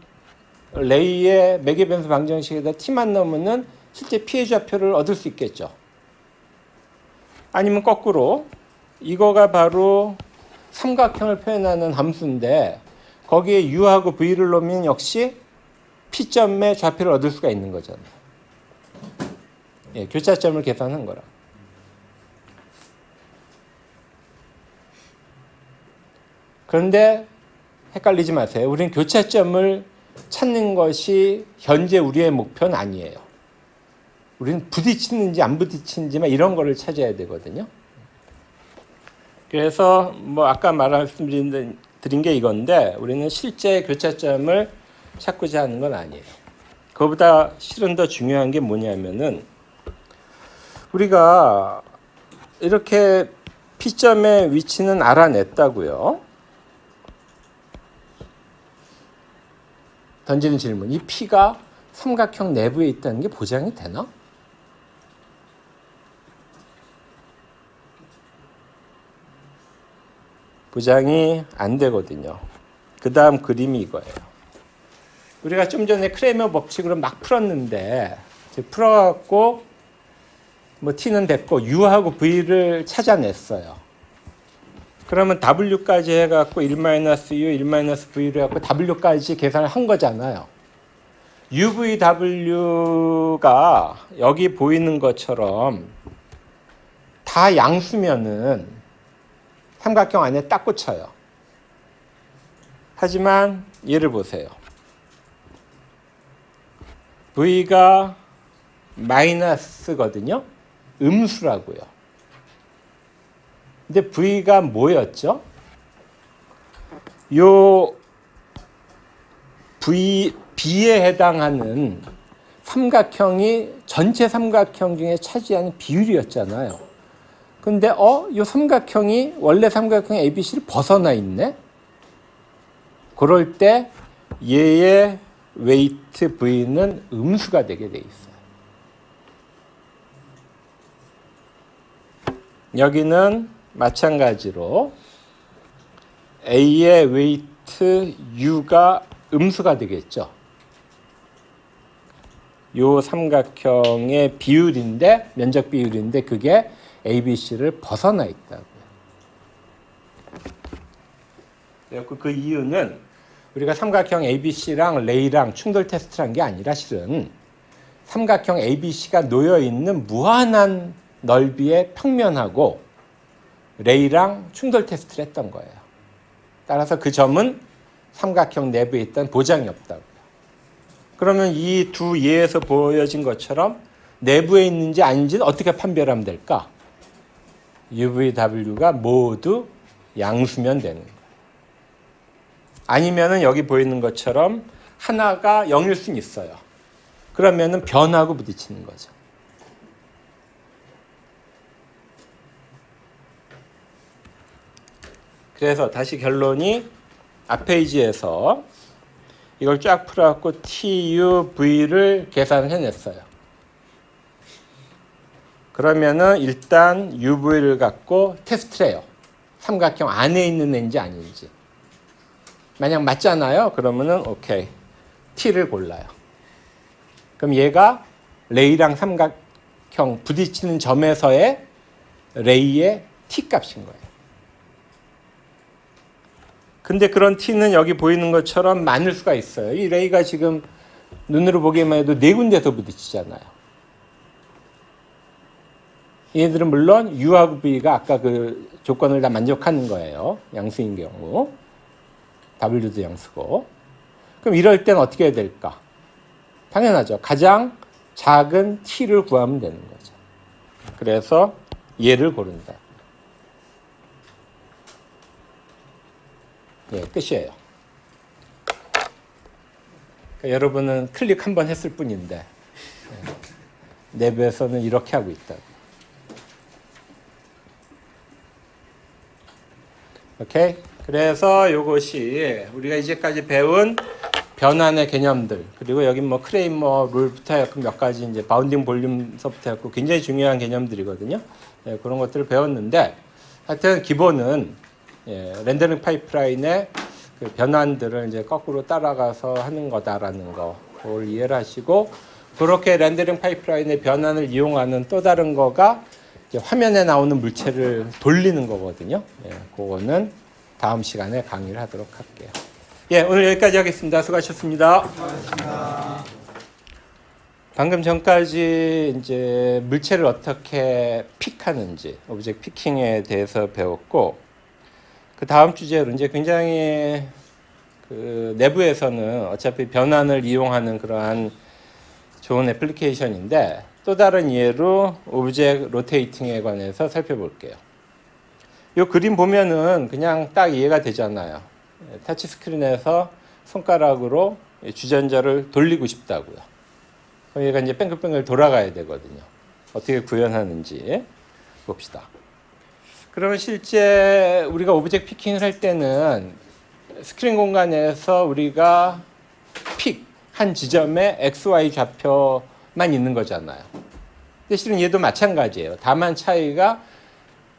[SPEAKER 1] 레이의 매개변수 방정식에다 T만 넣으면은 실제 P의 좌표를 얻을 수 있겠죠. 아니면 거꾸로 이거가 바로 삼각형을 표현하는 함수인데 거기에 U하고 V를 넣으면 역시 P점의 좌표를 얻을 수가 있는 거잖아요. 예, 교차점을 계산한 거라. 그런데 헷갈리지 마세요. 우리는 교차점을 찾는 것이 현재 우리의 목표는 아니에요. 우리는 부딪히는지 안 부딪히는지만 이런 거를 찾아야 되거든요. 그래서 뭐 아까 말씀드린 게 이건데 우리는 실제 교차점을 찾고자 하는 건 아니에요. 그거보다 실은 더 중요한 게 뭐냐면은 우리가 이렇게 P점의 위치는 알아냈다고요. 던지는 질문. 이 P가 삼각형 내부에 있다는 게 보장이 되나? 보장이 안 되거든요. 그 다음 그림이 이거예요. 우리가 좀 전에 크레머 법칙으로 막 풀었는데 풀어갖고 뭐 T는 됐고 U하고 V를 찾아냈어요. 그러면 W까지 해갖고 1-U, 1-V로 해갖고 W까지 계산을 한 거잖아요. UVW가 여기 보이는 것처럼 다 양수면은 삼각형 안에 딱 꽂혀요. 하지만 얘를 보세요. V가 마이너스거든요. 음수라고요. 근데 V가 뭐였죠? 요 B에 해당하는 삼각형이 전체 삼각형 중에 차지하는 비율이었잖아요. 근데 이 삼각형이 원래 삼각형 ABC를 벗어나 있네? 그럴 때 얘의 웨이트 V는 음수가 되게 돼 있어요. 여기는 마찬가지로 A의 웨이트 U가 음수가 되겠죠. 요 삼각형의 비율인데 면적 비율인데 그게 ABC를 벗어나 있다고요. 그 이유는 우리가 삼각형 ABC랑 레이랑 충돌 테스트를 한 게 아니라 실은 삼각형 ABC가 놓여 있는 무한한 넓이의 평면하고 레이랑 충돌 테스트를 했던 거예요. 따라서 그 점은 삼각형 내부에 있던 보장이 없다고요. 그러면 이 두 예에서 보여진 것처럼 내부에 있는지 아닌지는 어떻게 판별하면 될까? UVW가 모두 양수면 되는 거예요. 아니면은 여기 보이는 것처럼 하나가 0일 수는 있어요. 그러면은 변하고 부딪히는 거죠. 그래서 다시 결론이 앞 페이지에서 이걸 쫙 풀어갖고 TUV를 계산을 해냈어요. 그러면은 일단 UV를 갖고 테스트를 해요. 삼각형 안에 있는 애인지 아닌지. 만약 맞잖아요. 그러면은 오케이. T를 골라요. 그럼 얘가 레이랑 삼각형 부딪히는 점에서의 레이의 T 값인 거예요. 근데 그런 T는 여기 보이는 것처럼 많을 수가 있어요. 이 레이가 지금 눈으로 보기만 해도 네 군데서 부딪히잖아요. 얘들은 물론 U하고 V가 아까 그 조건을 다 만족하는 거예요. 양수인 경우. W도 양수고. 그럼 이럴 땐 어떻게 해야 될까? 당연하죠. 가장 작은 T를 구하면 되는 거죠. 그래서 얘를 고른다. 예, 끝이에요. 그러니까 여러분은 클릭 한 번 했을 뿐인데 내부에서는 이렇게 하고 있다. 오케이? 그래서 이것이 우리가 이제까지 배운 변환의 개념들, 그리고 여기 뭐 크레이머 룰부터 해갖고 몇 가지 이제 바운딩 볼륨서부터 해갖고 굉장히 중요한 개념들이거든요. 예, 그런 것들을 배웠는데, 하여튼 기본은 렌더링 파이프라인의 그 변환들을 이제 거꾸로 따라가서 하는 거다라는 거, 그걸 이해를 하시고, 그렇게 렌더링 파이프라인의 변환을 이용하는 또 다른 거가 이제 화면에 나오는 물체를 돌리는 거거든요. 예, 그거는 다음 시간에 강의를 하도록 할게요. 예, 오늘 여기까지 하겠습니다. 수고하셨습니다.
[SPEAKER 2] 고맙습니다.
[SPEAKER 1] 방금 전까지 이제 물체를 어떻게 픽하는지, 오브젝트 피킹에 대해서 배웠고, 그 다음 주제로 이제 굉장히 그 내부에서는 어차피 변환을 이용하는 그러한 좋은 애플리케이션인데, 또 다른 예로 오브젝트 로테이팅에 관해서 살펴볼게요. 이 그림 보면은 그냥 딱 이해가 되잖아요. 터치 스크린에서 손가락으로 주전자를 돌리고 싶다고요. 그럼 얘가 이제 뺑글뺑글 돌아가야 되거든요. 어떻게 구현하는지 봅시다. 그러면 실제 우리가 오브젝트 피킹을 할 때는 스크린 공간에서 우리가 픽 한 지점에 XY 좌표만 있는 거잖아요. 근데 실은 얘도 마찬가지예요. 다만 차이가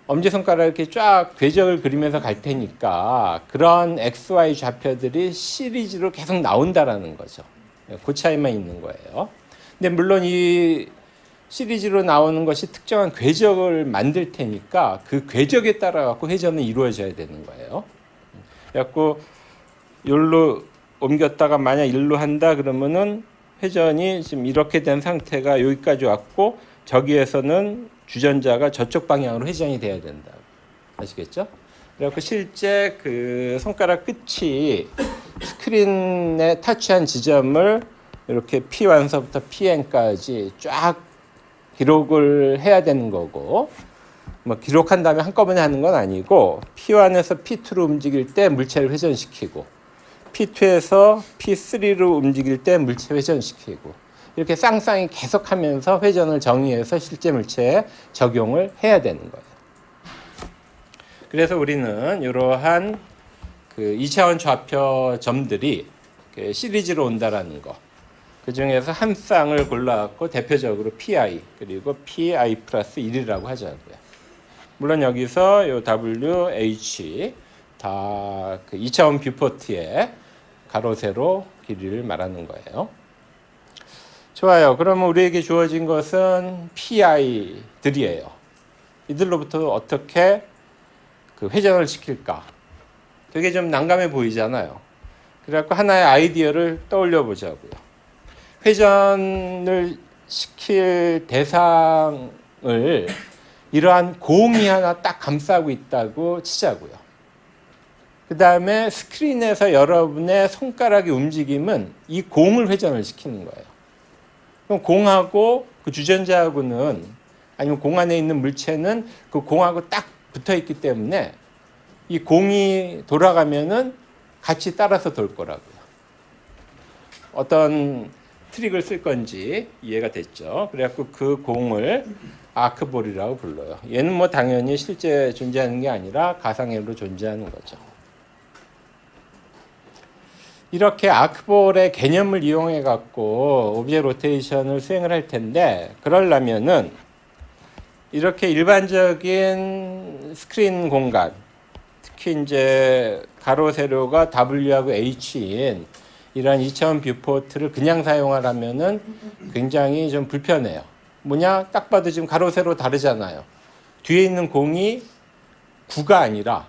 [SPEAKER 1] 엄지손가락 이렇게 쫙 궤적을 그리면서 갈 테니까 그런 XY 좌표들이 시리즈로 계속 나온다라는 거죠. 그 차이만 있는 거예요. 근데 물론 이 시리즈로 나오는 것이 특정한 궤적을 만들 테니까 그 궤적에 따라 갖고 회전은 이루어져야 되는 거예요. 그래갖고 여기로 옮겼다가 만약 일로 한다 그러면은 회전이 지금 이렇게 된 상태가 여기까지 왔고 저기에서는 주전자가 저쪽 방향으로 회전이 돼야 된다. 아시겠죠? 그래갖고 실제 그 손가락 끝이 스크린에 터치한 지점을 이렇게 P1서부터 Pn까지 쫙 기록을 해야 되는 거고, 뭐 기록한 다음에 한꺼번에 하는 건 아니고 P1에서 P2로 움직일 때 물체를 회전시키고 P2에서 P3로 움직일 때 물체 회전시키고 이렇게 쌍쌍이 계속하면서 회전을 정의해서 실제 물체에 적용을 해야 되는 거예요. 그래서 우리는 이러한 그 2차원 좌표 점들이 시리즈로 온다라는 거. 그 중에서 한 쌍을 골라갖고 대표적으로 PI 그리고 PI 플러스 1이라고 하자고요. 물론 여기서 요 W, H 다 그 2차원 뷰포트의 가로 세로 길이를 말하는 거예요. 좋아요. 그러면 우리에게 주어진 것은 PI들이에요. 이들로부터 어떻게 그 회전을 시킬까? 되게 좀 난감해 보이잖아요. 그래갖고 하나의 아이디어를 떠올려 보자고요. 회전을 시킬 대상을 이러한 공이 하나 딱 감싸고 있다고 치자고요. 그 다음에 스크린에서 여러분의 손가락의 움직임은 이 공을 회전을 시키는 거예요. 그럼 공하고 그 주전자하고는 아니면 공 안에 있는 물체는 그 공하고 딱 붙어 있기 때문에 이 공이 돌아가면은 같이 따라서 돌 거라고요. 어떤 트릭을 쓸 건지 이해가 됐죠. 그래갖고 그 공을 아크볼이라고 불러요. 얘는 뭐 당연히 실제 존재하는 게 아니라 가상으로 존재하는 거죠. 이렇게 아크볼의 개념을 이용해 갖고 오브젝트 로테이션을 수행을 할 텐데, 그러려면은 이렇게 일반적인 스크린 공간, 특히 이제 가로 세로가 W하고 H인 이런 2차원 뷰포트를 그냥 사용하려면은 굉장히 좀 불편해요. 뭐냐? 딱 봐도 지금 가로 세로 다르잖아요. 뒤에 있는 공이 9가 아니라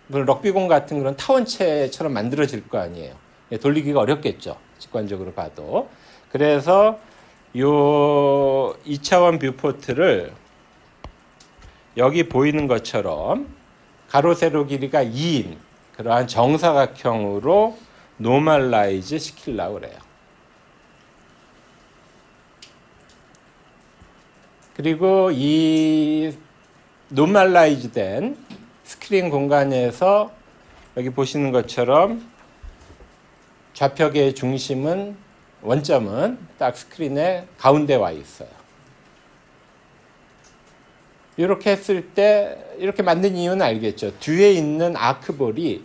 [SPEAKER 1] 럭비공 같은 그런 타원체처럼 만들어질 거 아니에요. 돌리기가 어렵겠죠. 직관적으로 봐도. 그래서 요 2차원 뷰포트를 여기 보이는 것처럼 가로 세로 길이가 2인 그러한 정사각형으로 노멀라이즈 시키려고 그래요. 그리고 이 노멀라이즈 된 스크린 공간에서 여기 보시는 것처럼 좌표계의 중심은 원점은 딱 스크린의 가운데 와 있어요. 이렇게 했을 때 이렇게 만든 이유는 알겠죠. 뒤에 있는 아크볼이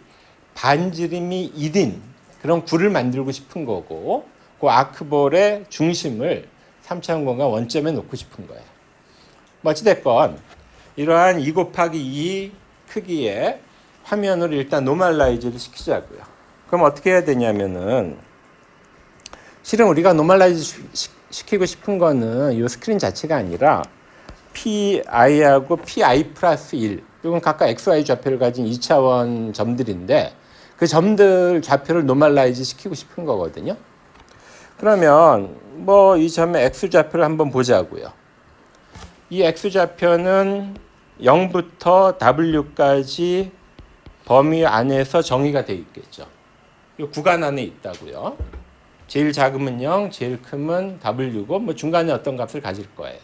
[SPEAKER 1] 반지름이 1인 그런 구를 만들고 싶은 거고 그 아크볼의 중심을 3차원 공간 원점에 놓고 싶은 거예요. 뭐 어찌됐건 이러한 2 곱하기 2 크기의 화면을 일단 노멀라이즈를 시키자고요. 그럼 어떻게 해야 되냐면은 실은 우리가 노멀라이즈 시키고 싶은 거는 이 스크린 자체가 아니라 PI하고 PI 플러스 1 이건 각각 XY 좌표를 가진 2차원 점들인데 그 점들 좌표를 노멀라이즈 시키고 싶은 거거든요. 그러면 뭐 이 점의 X 좌표를 한번 보자고요. 이 X 좌표는 0부터 W까지 범위 안에서 정의가 되어 있겠죠. 이 구간 안에 있다고요. 제일 작으면 0, 제일 크면 W고 뭐 중간에 어떤 값을 가질 거예요.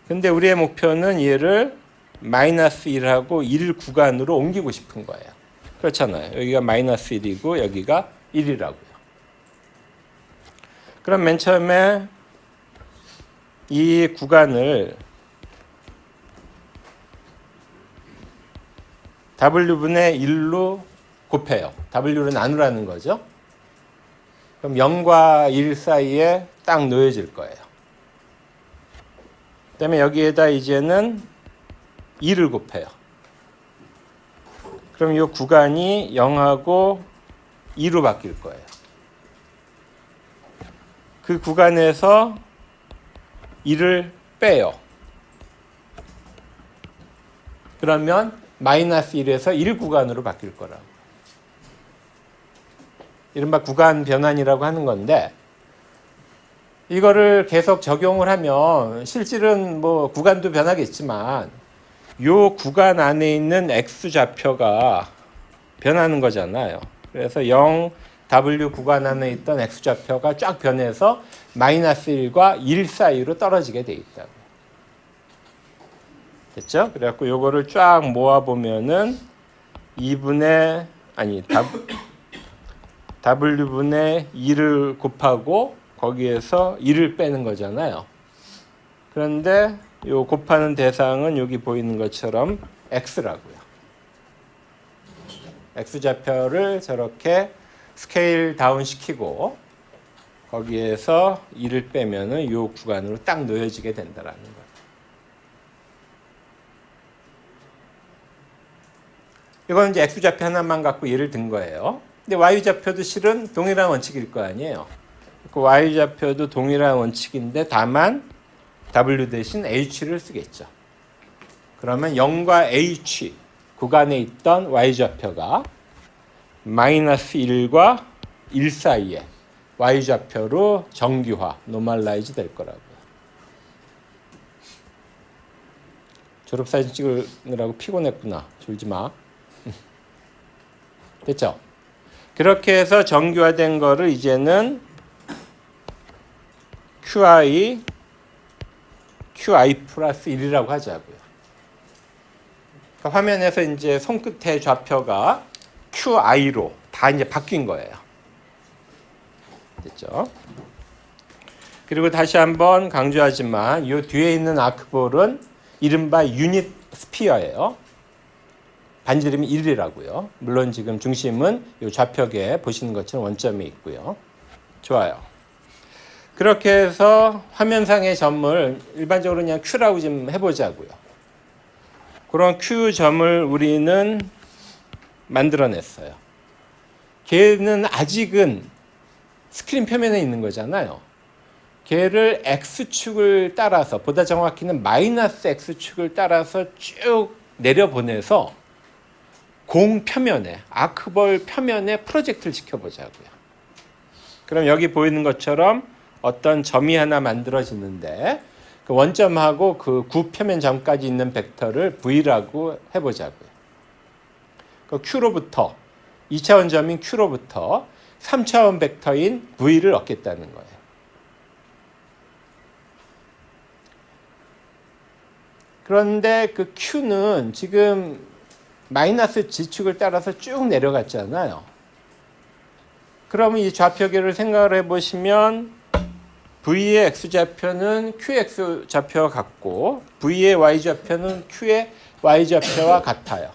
[SPEAKER 1] 근데 우리의 목표는 얘를 마이너스 1하고 1 구간으로 옮기고 싶은 거예요. 그렇잖아요. 여기가 마이너스 1이고 여기가 1이라고요. 그럼 맨 처음에 이 구간을 W분의 1로 곱해요. W를 나누라는 거죠. 그럼 0과 1 사이에 딱 놓여질 거예요. 그 다음에 여기에다 이제는 2를 곱해요. 그럼 이 구간이 0하고 2로 바뀔 거예요. 그 구간에서 2를 빼요. 그러면 마이너스 1에서 1 구간으로 바뀔 거라고. 이른바 구간 변환이라고 하는 건데 이거를 계속 적용을 하면 실질은 뭐 구간도 변하겠지만 요 구간 안에 있는 X 좌표가 변하는 거잖아요. 그래서 0, W 구간 안에 있던 X 좌표가 쫙 변해서 마이너스 1과 1 사이로 떨어지게 돼 있다고. 됐죠? 그래갖고 요거를 쫙 모아보면은 W분의 2를 곱하고 거기에서 1을 빼는 거잖아요. 그런데 요 곱하는 대상은 여기 보이는 것처럼 X라고요. X 좌표를 저렇게 스케일 다운 시키고 거기에서 2를 빼면은 요 구간으로 딱 놓여지게 된다라는 거예요. 이건 이제 X 좌표 하나만 갖고 예를 든 거예요. 근데 Y 좌표도 실은 동일한 원칙일 거 아니에요. 그 Y 좌표도 동일한 원칙인데 다만 W 대신 H를 쓰겠죠. 그러면 0과 H 구간에 있던 Y 좌표가 마이너스 1과 1 사이에 Y 좌표로 정규화, 노멀라이즈 될 거라고요. 졸업사진 찍으느라고 피곤했구나. 졸지 마. 됐죠? 그렇게 해서 정규화된 거를 이제는 QI 플러스 1이라고 하자고요. 그러니까 화면에서 이제 손끝의 좌표가 QI로 다 이제 바뀐 거예요. 됐죠? 그리고 다시 한번 강조하지만 이 뒤에 있는 아크볼은 이른바 유닛 스피어예요. 반지름이 1이라고요. 물론 지금 중심은 이 좌표계에 보시는 것처럼 원점에 있고요. 좋아요. 그렇게 해서 화면상의 점을 일반적으로 그냥 Q라고 좀 해보자고요. 그런 Q점을 우리는 만들어냈어요. 걔는 아직은 스크린 표면에 있는 거잖아요. 걔를 X축을 따라서, 보다 정확히는 마이너스 X축을 따라서 쭉 내려보내서 공 표면에, 아크볼 표면에 프로젝트를 시켜보자고요. 그럼 여기 보이는 것처럼 어떤 점이 하나 만들어지는데 그 원점하고 그 구표면 점까지 있는 벡터를 V라고 해보자고요. 그 Q로부터 2차원 점인 Q로부터 3차원 벡터인 V를 얻겠다는 거예요. 그런데 그 Q는 지금 마이너스 G축을 따라서 쭉 내려갔잖아요. 그러면 이 좌표계를 생각을 해보시면 V의 X좌표는 QX 좌표와 같고 V의 Y좌표는 Q의 Y좌표와 같아요.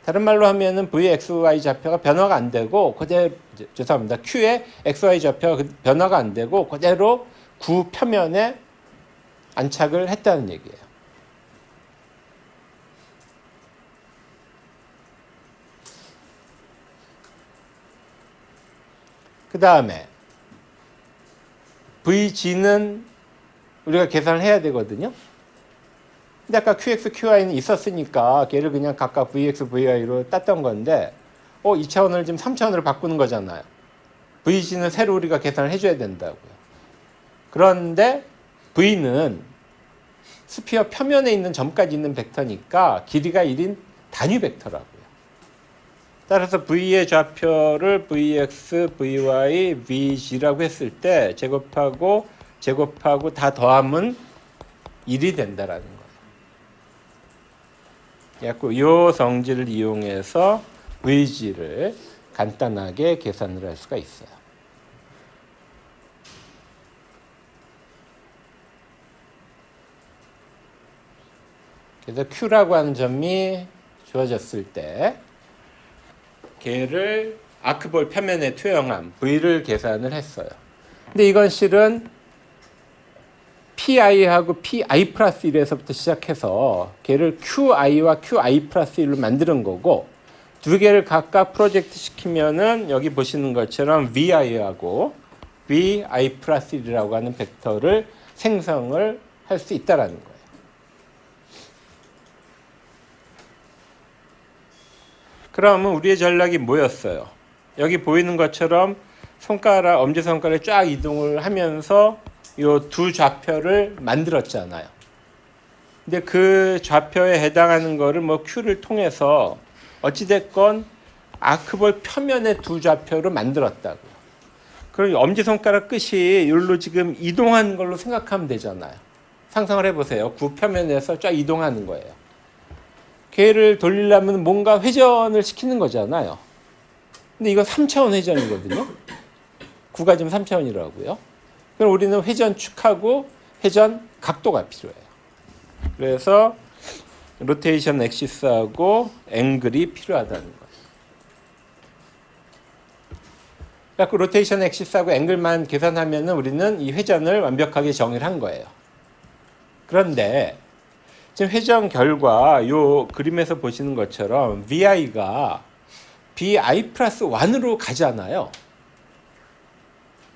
[SPEAKER 1] 다른 말로 하면은 Vxy 좌표가 변화가 안 되고 그대로 죄송합니다. Q의 xy 좌표가 변화가 안 되고 그대로 구 표면에 안착을 했다는 얘기예요. 그 다음에 VG는 우리가 계산을 해야 되거든요. 근데 아까 QX, QY는 있었으니까 걔를 그냥 각각 VX, VY로 땄던 건데 2차원을 지금 3차원으로 바꾸는 거잖아요. VG는 새로 우리가 계산을 해줘야 된다고요. 그런데 V는 스피어 표면에 있는 점까지 있는 벡터니까 길이가 1인 단위 벡터라고요. 따라서 V의 좌표를 VX, VY, VG라고 했을 때 제곱하고 다 더하면 1이 된다라는 거예요. 그래서 이 성질을 이용해서 VG를 간단하게 계산을 할 수가 있어요. 그래서 Q라고 하는 점이 주어졌을 때 걔를 아크볼 표면에 투영한 V를 계산을 했어요. 근데 이건 실은 PI하고 PI 플러스 1에서부터 시작해서 걔를 QI와 QI 플러스 1로 만드는 거고 두 개를 각각 프로젝트 시키면은 여기 보시는 것처럼 VI하고 VI 플러스 1이라고 하는 벡터를 생성을 할 수 있다라는 거예요. 그러면 우리의 전략이 뭐였어요? 여기 보이는 것처럼 손가락, 엄지손가락에 쫙 이동을 하면서 이 두 좌표를 만들었잖아요. 근데 그 좌표에 해당하는 거를 뭐 Q를 통해서 어찌됐건 아크볼 표면의 두 좌표를 만들었다고요. 그럼 엄지손가락 끝이 여기로 지금 이동한 걸로 생각하면 되잖아요. 상상을 해보세요. 구 표면에서 쫙 이동하는 거예요. 걔를 돌리려면 뭔가 회전을 시키는 거잖아요. 근데 이건 3차원 회전이거든요. 구가 지금 3차원이라고요. 그럼 우리는 회전축하고 회전 각도가 필요해요. 그래서 로테이션 엑시스하고 앵글이 필요하다는 거예요. 그래서 로테이션 엑시스하고 앵글만 계산하면 우리는 이 회전을 완벽하게 정의를 한 거예요. 그런데 지금 회전 결과 이 그림에서 보시는 것처럼 VI가 BI 플러스 1으로 가잖아요.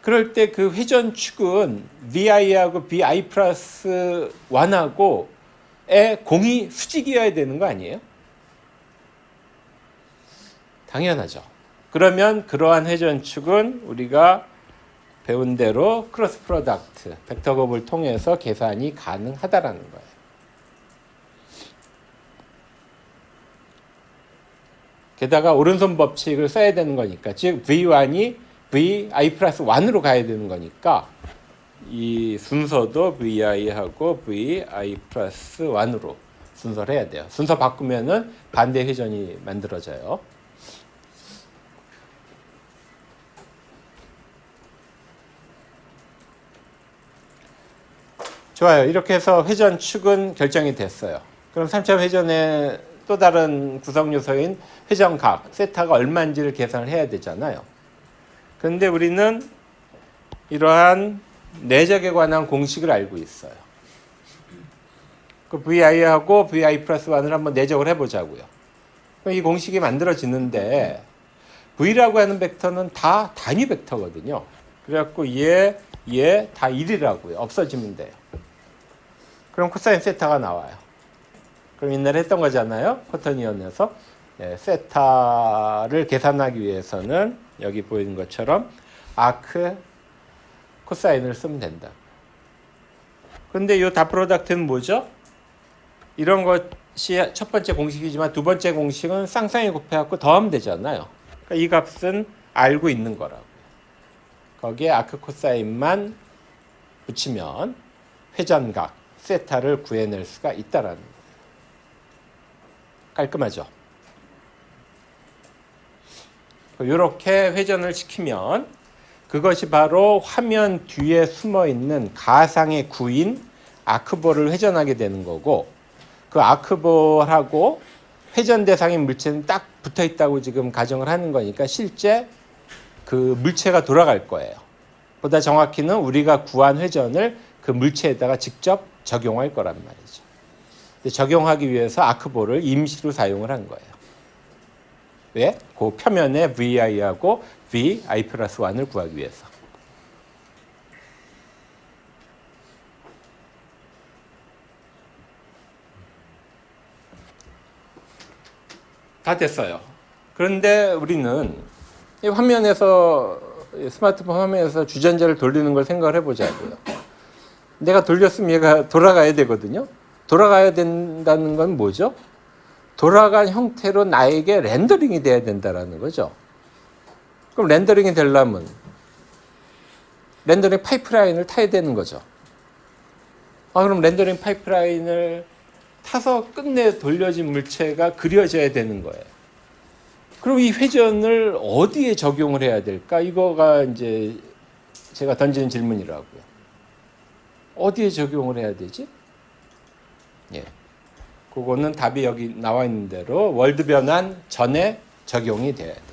[SPEAKER 1] 그럴 때 그 회전축은 VI하고 BI 플러스 1하고의 공이 수직이어야 되는 거 아니에요? 당연하죠. 그러면 그러한 회전축은 우리가 배운 대로 크로스 프로덕트, 벡터 곱을 통해서 계산이 가능하다라는 거예요. 게다가 오른손 법칙을 써야 되는 거니까, 즉 V1이 VI 플러스 1으로 가야 되는 거니까 이 순서도 VI하고 VI 플러스 1으로 순서를 해야 돼요. 순서 바꾸면은 반대 회전이 만들어져요. 좋아요. 이렇게 해서 회전축은 결정이 됐어요. 그럼 3차 회전의 또 다른 구성 요소인 회전각, 세타가 얼마인지를 계산을 해야 되잖아요. 그런데 우리는 이러한 내적에 관한 공식을 알고 있어요. 그 VI하고 VI 플러스 1을 한번 내적을 해보자고요. 이 공식이 만들어지는데 V라고 하는 벡터는 다 단위 벡터거든요. 그래갖고 얘 다 1이라고요. 없어지면 돼요. 그럼 코사인 세타가 나와요. 그럼 옛날에 했던 거잖아요. 코터니언에서 세타를 계산하기 위해서는 여기 보이는 것처럼 아크 코사인을 쓰면 된다. 그런데 이 다 프로덕트는 뭐죠? 이런 것이 첫 번째 공식이지만 두 번째 공식은 쌍쌍이 곱해갖고 더하면 되잖아요. 그러니까 이 값은 알고 있는 거라고요. 거기에 아크 코사인만 붙이면 회전각 세타를 구해낼 수가 있다라는 거예요. 깔끔하죠? 이렇게 회전을 시키면 그것이 바로 화면 뒤에 숨어있는 가상의 구인 아크볼을 회전하게 되는 거고, 그 아크볼하고 회전 대상인 물체는 딱 붙어 있다고 지금 가정을 하는 거니까 실제 그 물체가 돌아갈 거예요. 보다 정확히는 우리가 구한 회전을 그 물체에다가 직접 적용할 거란 말이죠. 적용하기 위해서 아크볼을 임시로 사용을 한 거예요. 왜? 그 표면에 VI하고 VI 플러스 1을 구하기 위해서. 다 됐어요. 그런데 우리는 이 화면에서, 스마트폰 화면에서 주전자를 돌리는 걸 생각을 해보자고요. 내가 돌렸으면 얘가 돌아가야 되거든요. 돌아가야 된다는 건 뭐죠? 돌아간 형태로 나에게 렌더링이 돼야 된다는 거죠. 그럼 렌더링이 되려면 렌더링 파이프라인을 타야 되는 거죠. 그럼 렌더링 파이프라인을 타서 끝내 돌려진 물체가 그려져야 되는 거예요. 그럼 이 회전을 어디에 적용을 해야 될까? 이거가 이제 제가 던지는 질문이라고요. 어디에 적용을 해야 되지? 예. 그거는 답이 여기 나와 있는 대로 월드 변환 전에 적용이 돼야 돼요.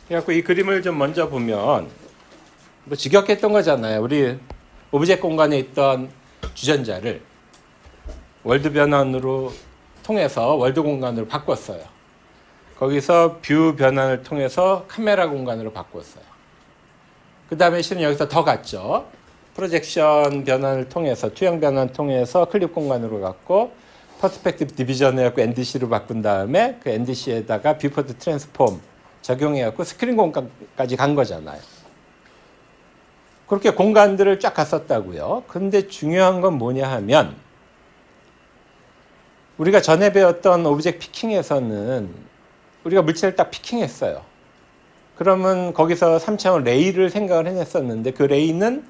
[SPEAKER 1] 그래갖고 이 그림을 좀 먼저 보면 뭐 직역했던 거잖아요. 우리 오브젝트 공간에 있던 주전자를 월드 변환으로 통해서 월드 공간으로 바꿨어요. 거기서 뷰 변환을 통해서 카메라 공간으로 바꿨어요. 그 다음에 실은 여기서 더 갔죠. 프로젝션 변환을 통해서, 투영 변환을 통해서 클립 공간으로 갔고, 퍼스펙티브 디비전 해갖고 NDC로 바꾼 다음에 그 NDC에다가 뷰포트 트랜스폼 적용해갖고 스크린 공간까지 간 거잖아요. 그렇게 공간들을 쫙 갔었다고요. 근데 중요한 건 뭐냐 하면, 우리가 전에 배웠던 오브젝트 피킹에서는 우리가 물체를 딱 피킹했어요. 그러면 거기서 3차원 레이를 생각을 해냈었는데 그 레이는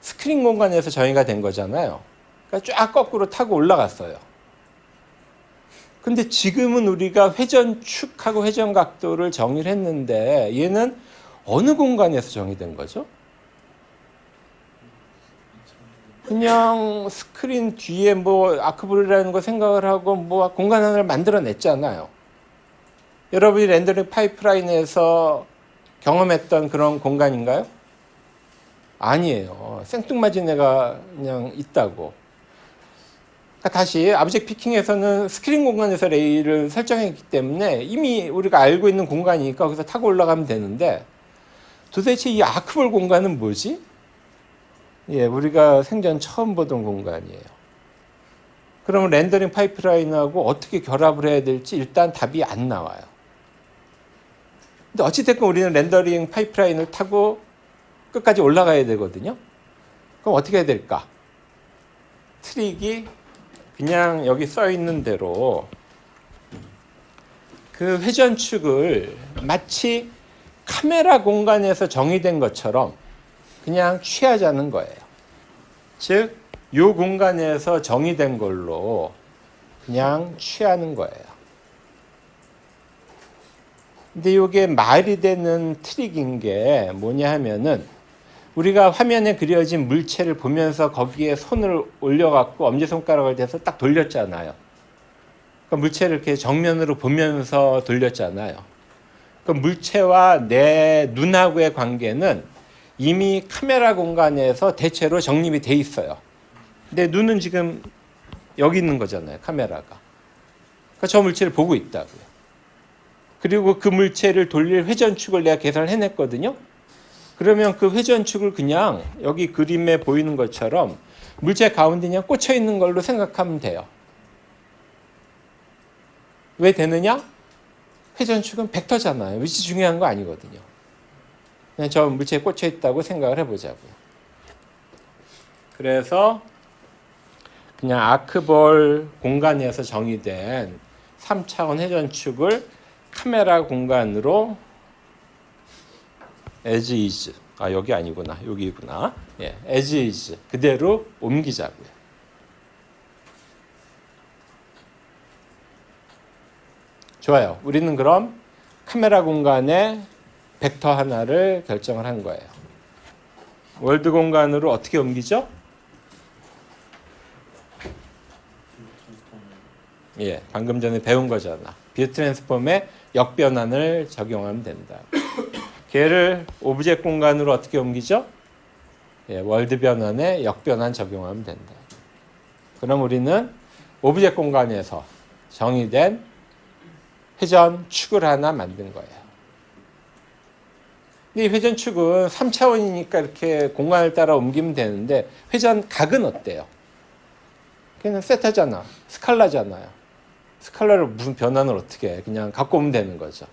[SPEAKER 1] 스크린 공간에서 정의가 된 거잖아요. 그러니까 쫙 거꾸로 타고 올라갔어요. 근데 지금은 우리가 회전축하고 회전 각도를 정의를 했는데 얘는 어느 공간에서 정의된 거죠? 그냥 스크린 뒤에 뭐 아크볼이라는 거 생각을 하고 뭐 공간 하나를 만들어냈잖아요. 여러분이 렌더링 파이프라인에서 경험했던 그런 공간인가요? 아니에요. 생뚱맞은 애가 그냥 있다고. 그러니까 다시 오브젝트 피킹에서는 스크린 공간에서 레이를 설정했기 때문에 이미 우리가 알고 있는 공간이니까 거기서 타고 올라가면 되는데 도대체 이 아크볼 공간은 뭐지? 예, 우리가 생전 처음 보던 공간이에요. 그러면 렌더링 파이프라인하고 어떻게 결합을 해야 될지 일단 답이 안 나와요. 근데 어찌됐건 우리는 렌더링 파이프라인을 타고 끝까지 올라가야 되거든요. 그럼 어떻게 해야 될까? 트릭이 그냥 여기 써 있는 대로 그 회전축을 마치 카메라 공간에서 정의된 것처럼 그냥 취하자는 거예요. 즉, 이 공간에서 정의된 걸로 그냥 취하는 거예요. 근데 이게 말이 되는 트릭인 게 뭐냐 하면은 우리가 화면에 그려진 물체를 보면서 거기에 손을 올려갖고 엄지손가락을 대서 딱 돌렸잖아요. 그러니까 물체를 이렇게 정면으로 보면서 돌렸잖아요. 그 물체와 내 눈하고의 관계는 이미 카메라 공간에서 대체로 정립이 돼 있어요. 근데 눈은 지금 여기 있는 거잖아요. 카메라가. 그러니까 저 물체를 보고 있다고요. 그리고 그 물체를 돌릴 회전축을 내가 계산을 해냈거든요. 그러면 그 회전축을 그냥 여기 그림에 보이는 것처럼 물체 가운데 그냥 꽂혀 있는 걸로 생각하면 돼요. 왜 되느냐? 회전축은 벡터잖아요. 위치 중요한 거 아니거든요. 그냥 저 물체에 꽂혀 있다고 생각을 해보자고요. 그래서 그냥 아크볼 공간에서 정의된 3차원 회전축을 카메라 공간으로 as is, 여기 아니구나, 여기구나. 예, as is 그대로 옮기자고요. 좋아요. 우리는 그럼 카메라 공간에 벡터 하나를 결정을 한 거예요. 월드 공간으로 어떻게 옮기죠? 예, 방금 전에 배운 거잖아. 비트랜스폼의 역변환을 적용하면 된다. 걔를 오브젝트 공간으로 어떻게 옮기죠? 예, 월드 변환에 역변환 적용하면 된다. 그럼 우리는 오브젝트 공간에서 정의된 회전 축을 하나 만든 거예요. 근데 이 회전 축은 3차원이니까 이렇게 공간을 따라 옮기면 되는데 회전 각은 어때요? 그냥 세타잖아. 스칼라잖아요. 스칼라를 무슨 변환을 어떻게 해. 그냥 갖고 오면 되는 거죠.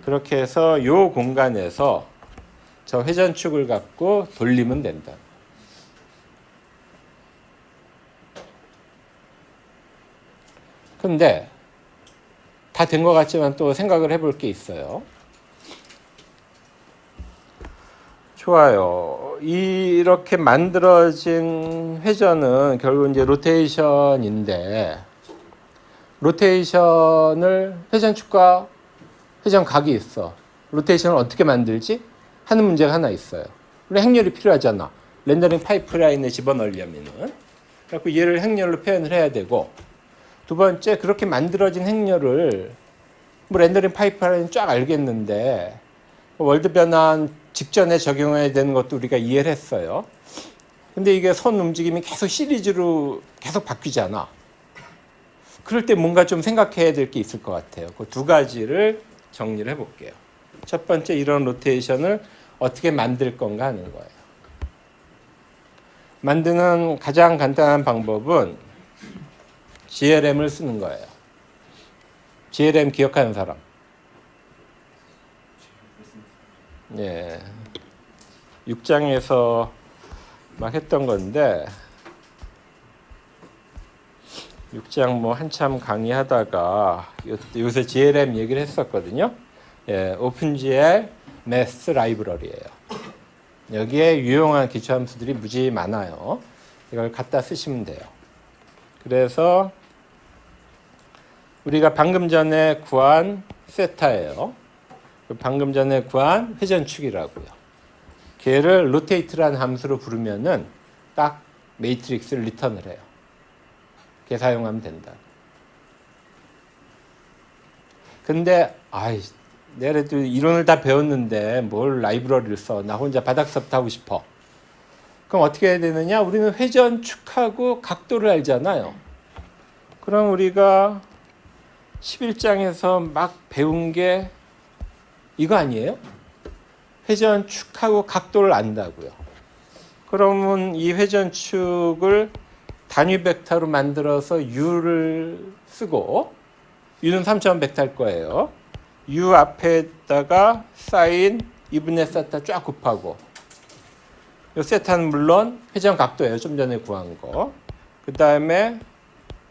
[SPEAKER 1] 그렇게 해서 이 공간에서 저 회전축을 갖고 돌리면 된다. 근데 다 된 것 같지만 또 생각을 해볼 게 있어요. 좋아요. 이렇게 만들어진 회전은 결국 이제 로테이션인데, 로테이션을 회전축과 회전각이 있어. 로테이션을 어떻게 만들지? 하는 문제가 하나 있어요. 우리 행렬이 필요하잖아. 렌더링 파이프라인에 집어넣으려면은. 그래서 얘를 행렬로 표현을 해야 되고, 두 번째, 그렇게 만들어진 행렬을 뭐 렌더링 파이프라인 쫙 알겠는데 월드 변환 직전에 적용해야 되는 것도 우리가 이해를 했어요. 근데 이게 선 움직임이 계속 시리즈로 계속 바뀌잖아. 그럴 때 뭔가 좀 생각해야 될 게 있을 것 같아요. 그 두 가지를 정리를 해볼게요. 첫 번째, 이런 로테이션을 어떻게 만들 건가 하는 거예요. 만드는 가장 간단한 방법은 GLM을 쓰는 거예요. GLM 기억하는 사람? 예. 6장에서 막 했던 건데 6장 뭐 한참 강의하다가 요새 GLM 얘기를 했었거든요. 예, 오픈GL 매스 라이브러리예요. 여기에 유용한 기초함수들이 무지 많아요. 이걸 갖다 쓰시면 돼요. 그래서 우리가 방금 전에 구한 세타예요. 방금 전에 구한 회전축이라고요. 걔를 로테이트라는 함수로 부르면은 딱 매트릭스를 리턴을 해요. 걔 사용하면 된다. 근데 내가 그래도 이론을 다 배웠는데 뭘 라이브러리를 써. 나 혼자 바닥서부터 하고 싶어. 그럼 어떻게 해야 되느냐? 우리는 회전축하고 각도를 알잖아요. 그럼 우리가 11장에서 막 배운 게 이거 아니에요? 회전축하고 각도를 안다고요. 그러면 이 회전축을 단위 벡터로 만들어서 U를 쓰고, U는 3차원 벡터일 거예요. U 앞에다가 사인 2분의 세타 쫙 곱하고, 이 세타는 물론 회전 각도예요. 좀 전에 구한 거. 그 다음에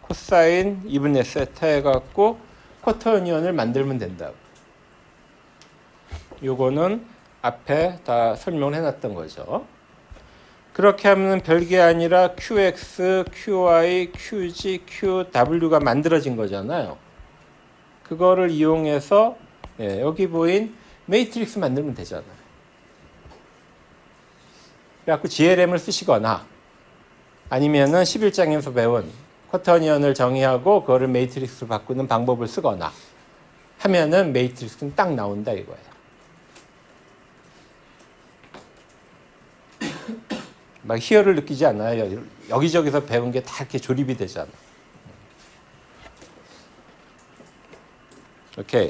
[SPEAKER 1] 코사인 2분의 세타 해갖고 쿼터 유니언을 만들면 된다고. 요거는 앞에 다 설명을 해놨던 거죠. 그렇게 하면 별게 아니라 QX, QY, QG, QW가 만들어진 거잖아요. 그거를 이용해서 여기 보인 매트릭스 만들면 되잖아요. 그래갖고 GLM을 쓰시거나 아니면은 11장에서 배운 쿼터니언을 정의하고 그거를 매트릭스로 바꾸는 방법을 쓰거나 하면은 매트릭스는 딱 나온다 이거예요. 막 희열을 느끼지 않아요. 여기저기서 배운 게 다 이렇게 조립이 되잖아. 오케이.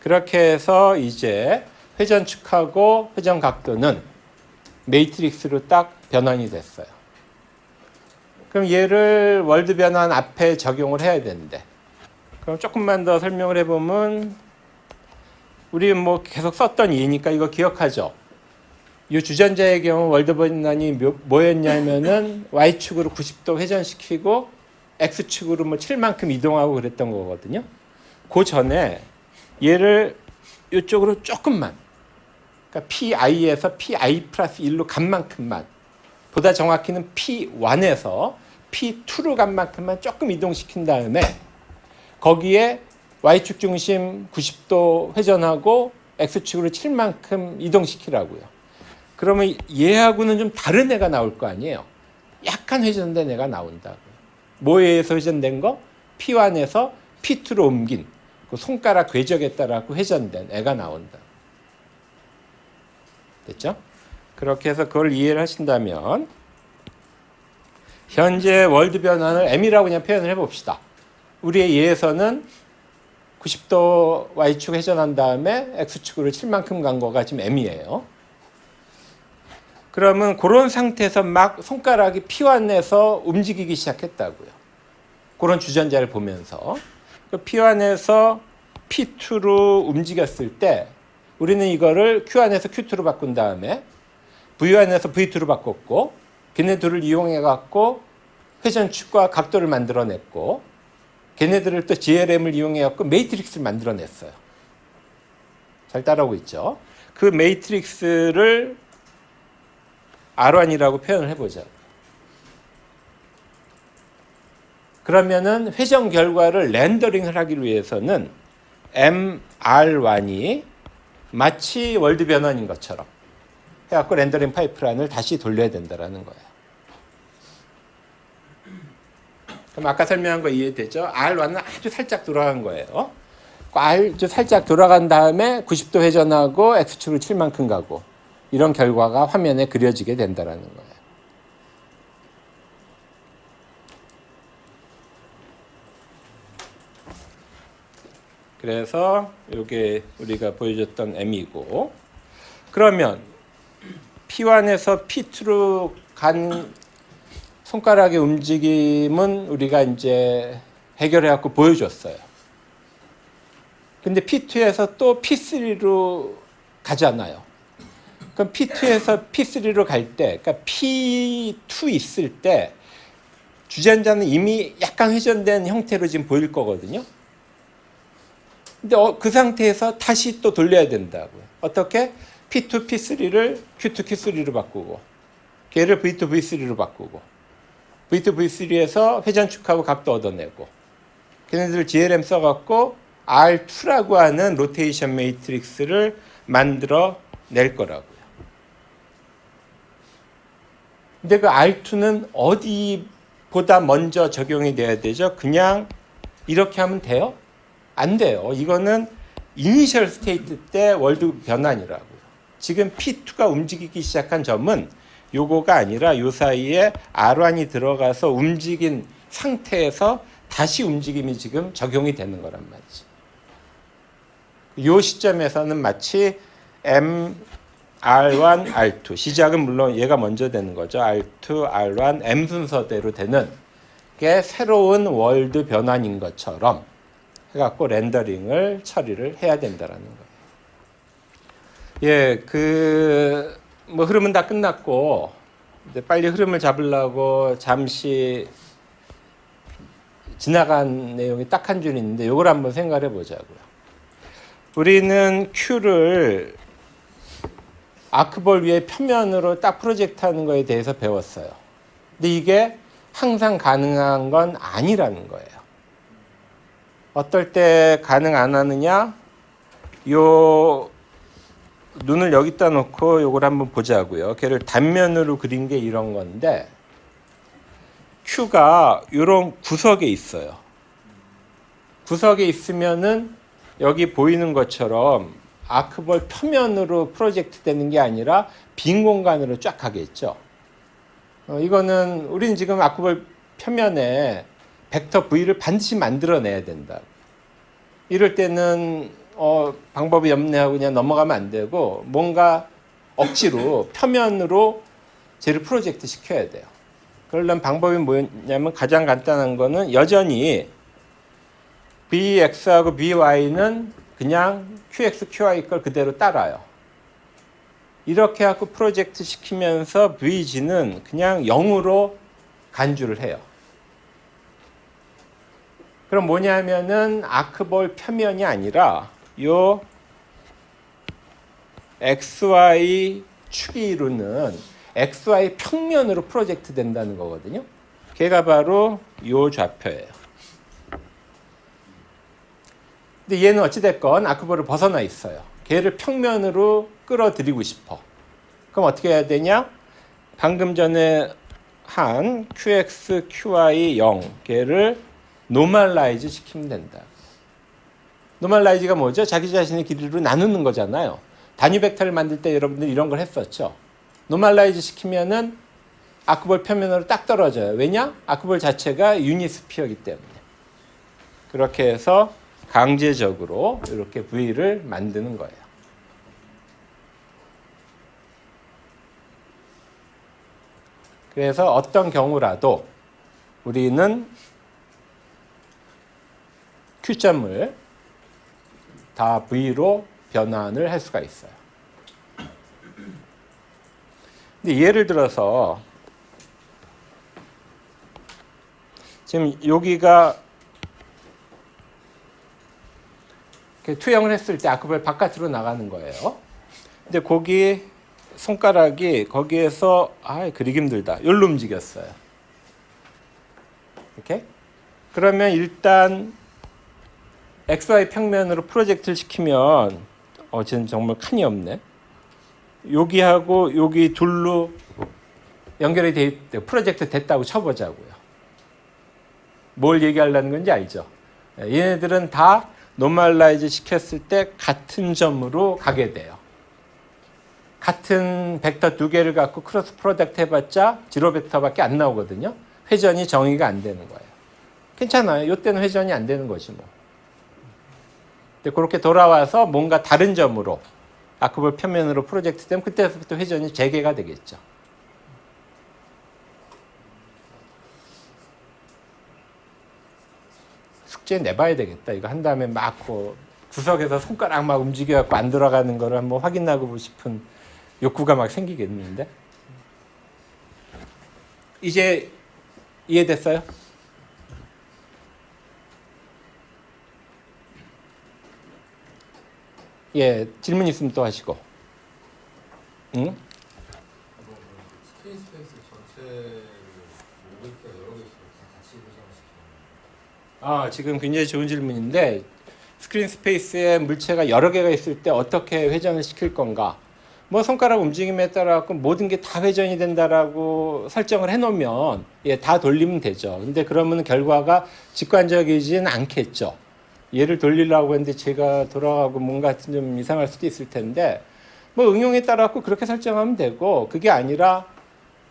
[SPEAKER 1] 그렇게 해서 이제 회전축하고 회전각도는 매트릭스로 딱 변환이 됐어요. 그럼 얘를 월드 변환 앞에 적용을 해야 되는데, 그럼 조금만 더 설명을 해보면 우리 뭐 계속 썼던 예니까 이거 기억하죠? 이 주전자의 경우 월드 변환이 뭐였냐면은 Y축으로 90도 회전시키고 X축으로 뭐 7만큼 이동하고 그랬던 거거든요. 그 전에 얘를 이쪽으로 조금만, 그러니까 PI에서 PI 플러스 1로 간 만큼만, 보다 정확히는 P1에서 P2로 간 만큼만 조금 이동시킨 다음에 거기에 Y축 중심 90도 회전하고 X축으로 7만큼 이동시키라고요. 그러면 얘하고는 좀 다른 애가 나올 거 아니에요. 약간 회전된 애가 나온다고요. 뭐에 의해서 회전된 거? P1에서 P2로 옮긴 그 손가락 궤적에 따라 회전된 애가 나온다. 됐죠? 그렇게 해서 그걸 이해를 하신다면 현재 월드 변환을 M이라고 그냥 표현을 해봅시다. 우리의 예에서는 90도 Y축 회전한 다음에 X축으로 칠 만큼 간 거가 지금 M이에요. 그러면 그런 상태에서 막 손가락이 P1에서 움직이기 시작했다고요. 그런 주전자를 보면서 그 P1에서 P2로 움직였을 때 우리는 이거를 Q1에서 Q2로 바꾼 다음에 V1에서 V2로 바꿨고 걔네 둘을 이용해 갖고 회전축과 각도를 만들어냈고 걔네들을 또 GLM을 이용해 갖고 매트릭스를 만들어냈어요. 잘 따라오고 있죠? 그 매트릭스를 R1이라고 표현을 해보자. 그러면은 회전 결과를 렌더링을 하기 위해서는 MR1이 마치 월드 변환인 것처럼 해갖고 렌더링 파이프라인을 다시 돌려야 된다는 거예요. 그럼 아까 설명한 거 이해되죠? R1은 아주 살짝 돌아간 거예요. 아주 살짝 돌아간 다음에 90도 회전하고 X축으로 칠 만큼 가고 이런 결과가 화면에 그려지게 된다는 거예요. 그래서 이게 우리가 보여줬던 M이고 그러면 P1에서 P2로 간 손가락의 움직임은 우리가 이제 해결해 갖고 보여줬어요. 근데 P2에서 또 P3로 가잖아요. 그럼 P2에서 P3로 갈 때, 그러니까 P2 있을 때 주전자는 이미 약간 회전된 형태로 지금 보일 거거든요. 근데 그 상태에서 다시 또 돌려야 된다고요. 어떻게? P2, P3를 Q2, Q3로 바꾸고 걔를 V2, V3로 바꾸고 V2, V3에서 회전축하고 각도 얻어내고 걔네들 GLM 써갖고 R2라고 하는 로테이션 매트릭스를 만들어 낼 거라고요. 근데 그 R2는 어디보다 먼저 적용이 돼야 되죠? 그냥 이렇게 하면 돼요? 안 돼요. 이거는 이니셜 스테이트 때 월드 변환이라고요. 지금 P2가 움직이기 시작한 점은 요거가 아니라 요 사이에 R1이 들어가서 움직인 상태에서 다시 움직임이 지금 적용이 되는 거란 말이죠. 요 시점에서는 마치 M, R1, R2 시작은 물론 얘가 먼저 되는 거죠. R2, R1, M 순서대로 되는 게 새로운 월드 변환인 것처럼 해갖고 렌더링을 처리를 해야 된다라는 거예요. 예, 뭐 흐름은 다 끝났고 이제 빨리 흐름을 잡으려고 잠시 지나간 내용이 딱 한 줄 있는데 이걸 한번 생각해 보자고요. 우리는 Q를 아크볼 위에 표면으로 딱 프로젝트하는 거에 대해서 배웠어요. 근데 이게 항상 가능한 건 아니라는 거예요. 어떨 때 가능 안 하느냐? 요 눈을 여기다 놓고 요걸 한번 보자고요. 걔를 단면으로 그린 게 이런 건데 Q가 이런 구석에 있어요. 구석에 있으면은 여기 보이는 것처럼 아크볼 표면으로 프로젝트 되는 게 아니라 빈 공간으로 쫙 가겠죠. 이거는 우리는 지금 아크볼 표면에 벡터 V를 반드시 만들어내야 된다. 이럴 때는 방법이 없네 하고 그냥 넘어가면 안 되고 뭔가 억지로 표면으로 쟤를 프로젝트 시켜야 돼요. 그러려면 방법이 뭐냐면 가장 간단한 거는 여전히 Bx하고 By는 그냥 QX, QY 걸 그대로 따라요. 이렇게 하고 프로젝트 시키면서 VG는 그냥 0으로 간주를 해요. 그럼 뭐냐면은 아크볼 표면이 아니라 요 XY 축이 이루는 XY 평면으로 프로젝트 된다는 거거든요. 걔가 바로 요 좌표예요. 근데 얘는 어찌됐건 아크볼을 벗어나 있어요. 걔를 평면으로 끌어들이고 싶어. 그럼 어떻게 해야 되냐? 방금 전에 한 QX, QY 0 걔를 노멀라이즈 시키면 된다. 노멀라이즈가 뭐죠? 자기 자신의 길이로 나누는 거잖아요. 단위 벡터를 만들 때 여러분들 이런 걸 했었죠. 노멀라이즈 시키면은 아크볼 표면으로 딱 떨어져요. 왜냐? 아크볼 자체가 유니스피어이기 때문에. 그렇게 해서 강제적으로 이렇게 V를 만드는 거예요. 그래서 어떤 경우라도 우리는 Q점을 다 V로 변환을 할 수가 있어요. 근데 예를 들어서 지금 여기가 이렇게 투영을 했을 때 아크볼 바깥으로 나가는 거예요. 근데 거기 손가락이 거기에서 그리기 힘들다. 여기로 움직였어요. 이렇게? 그러면 일단 XY 평면으로 프로젝트를 시키면 쟤는 정말 칸이 없네. 여기하고 여기 둘로 연결이 돼 프로젝트 됐다고 쳐보자고요. 뭘 얘기하려는 건지 알죠? 얘네들은 다 노멀라이즈 시켰을 때 같은 점으로 가게 돼요. 같은 벡터 두 개를 갖고 크로스 프로덕트 해봤자 지로 벡터밖에 안 나오거든요. 회전이 정의가 안 되는 거예요. 괜찮아요. 이때는 회전이 안 되는 거지 뭐. 근데 그렇게 돌아와서 뭔가 다른 점으로 아크볼 표면으로 프로젝트 되면 그때부터 회전이 재개가 되겠죠. 숙제 내봐야 되겠다. 이거 한 다음에 막 구석에서 손가락 막 움직여갖고 안 들어가는 거를 한번 확인하고 싶은 욕구가 막 생기겠는데. 이제 이해됐어요? 예, 질문 있으면 또 하시고. 응?
[SPEAKER 3] 스크린 스페이스 전체를 오브젝트가 여러 개 있으면 같이 회전시키는
[SPEAKER 1] 지금 굉장히 좋은 질문인데 스크린 스페이스에 물체가 여러 개가 있을 때 어떻게 회전을 시킬 건가? 뭐 손가락 움직임에 따라 모든 게 다 회전이 된다라고 설정을 해놓으면 다 돌리면 되죠. 근데 그러면 결과가 직관적이진 않겠죠. 얘를 돌리려고 했는데 제가 돌아가고 뭔가 좀 이상할 수도 있을 텐데 뭐 응용에 따라 그렇게 설정하면 되고 그게 아니라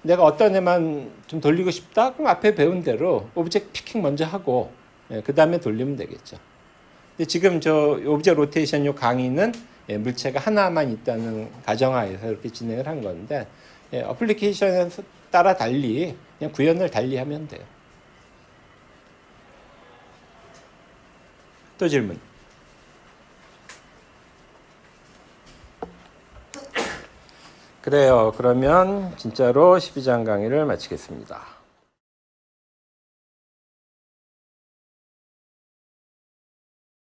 [SPEAKER 1] 내가 어떤 애만 좀 돌리고 싶다? 그럼 앞에 배운 대로 오브젝트 피킹 먼저 하고 그 다음에 돌리면 되겠죠. 근데 지금 저 오브젝트 로테이션 요 강의는 물체가 하나만 있다는 가정하에서 이렇게 진행을 한 건데 어플리케이션에 따라 달리 그냥 구현을 달리 하면 돼요. 또 질문. 그래요. 그러면 진짜로 12장 강의를 마치겠습니다.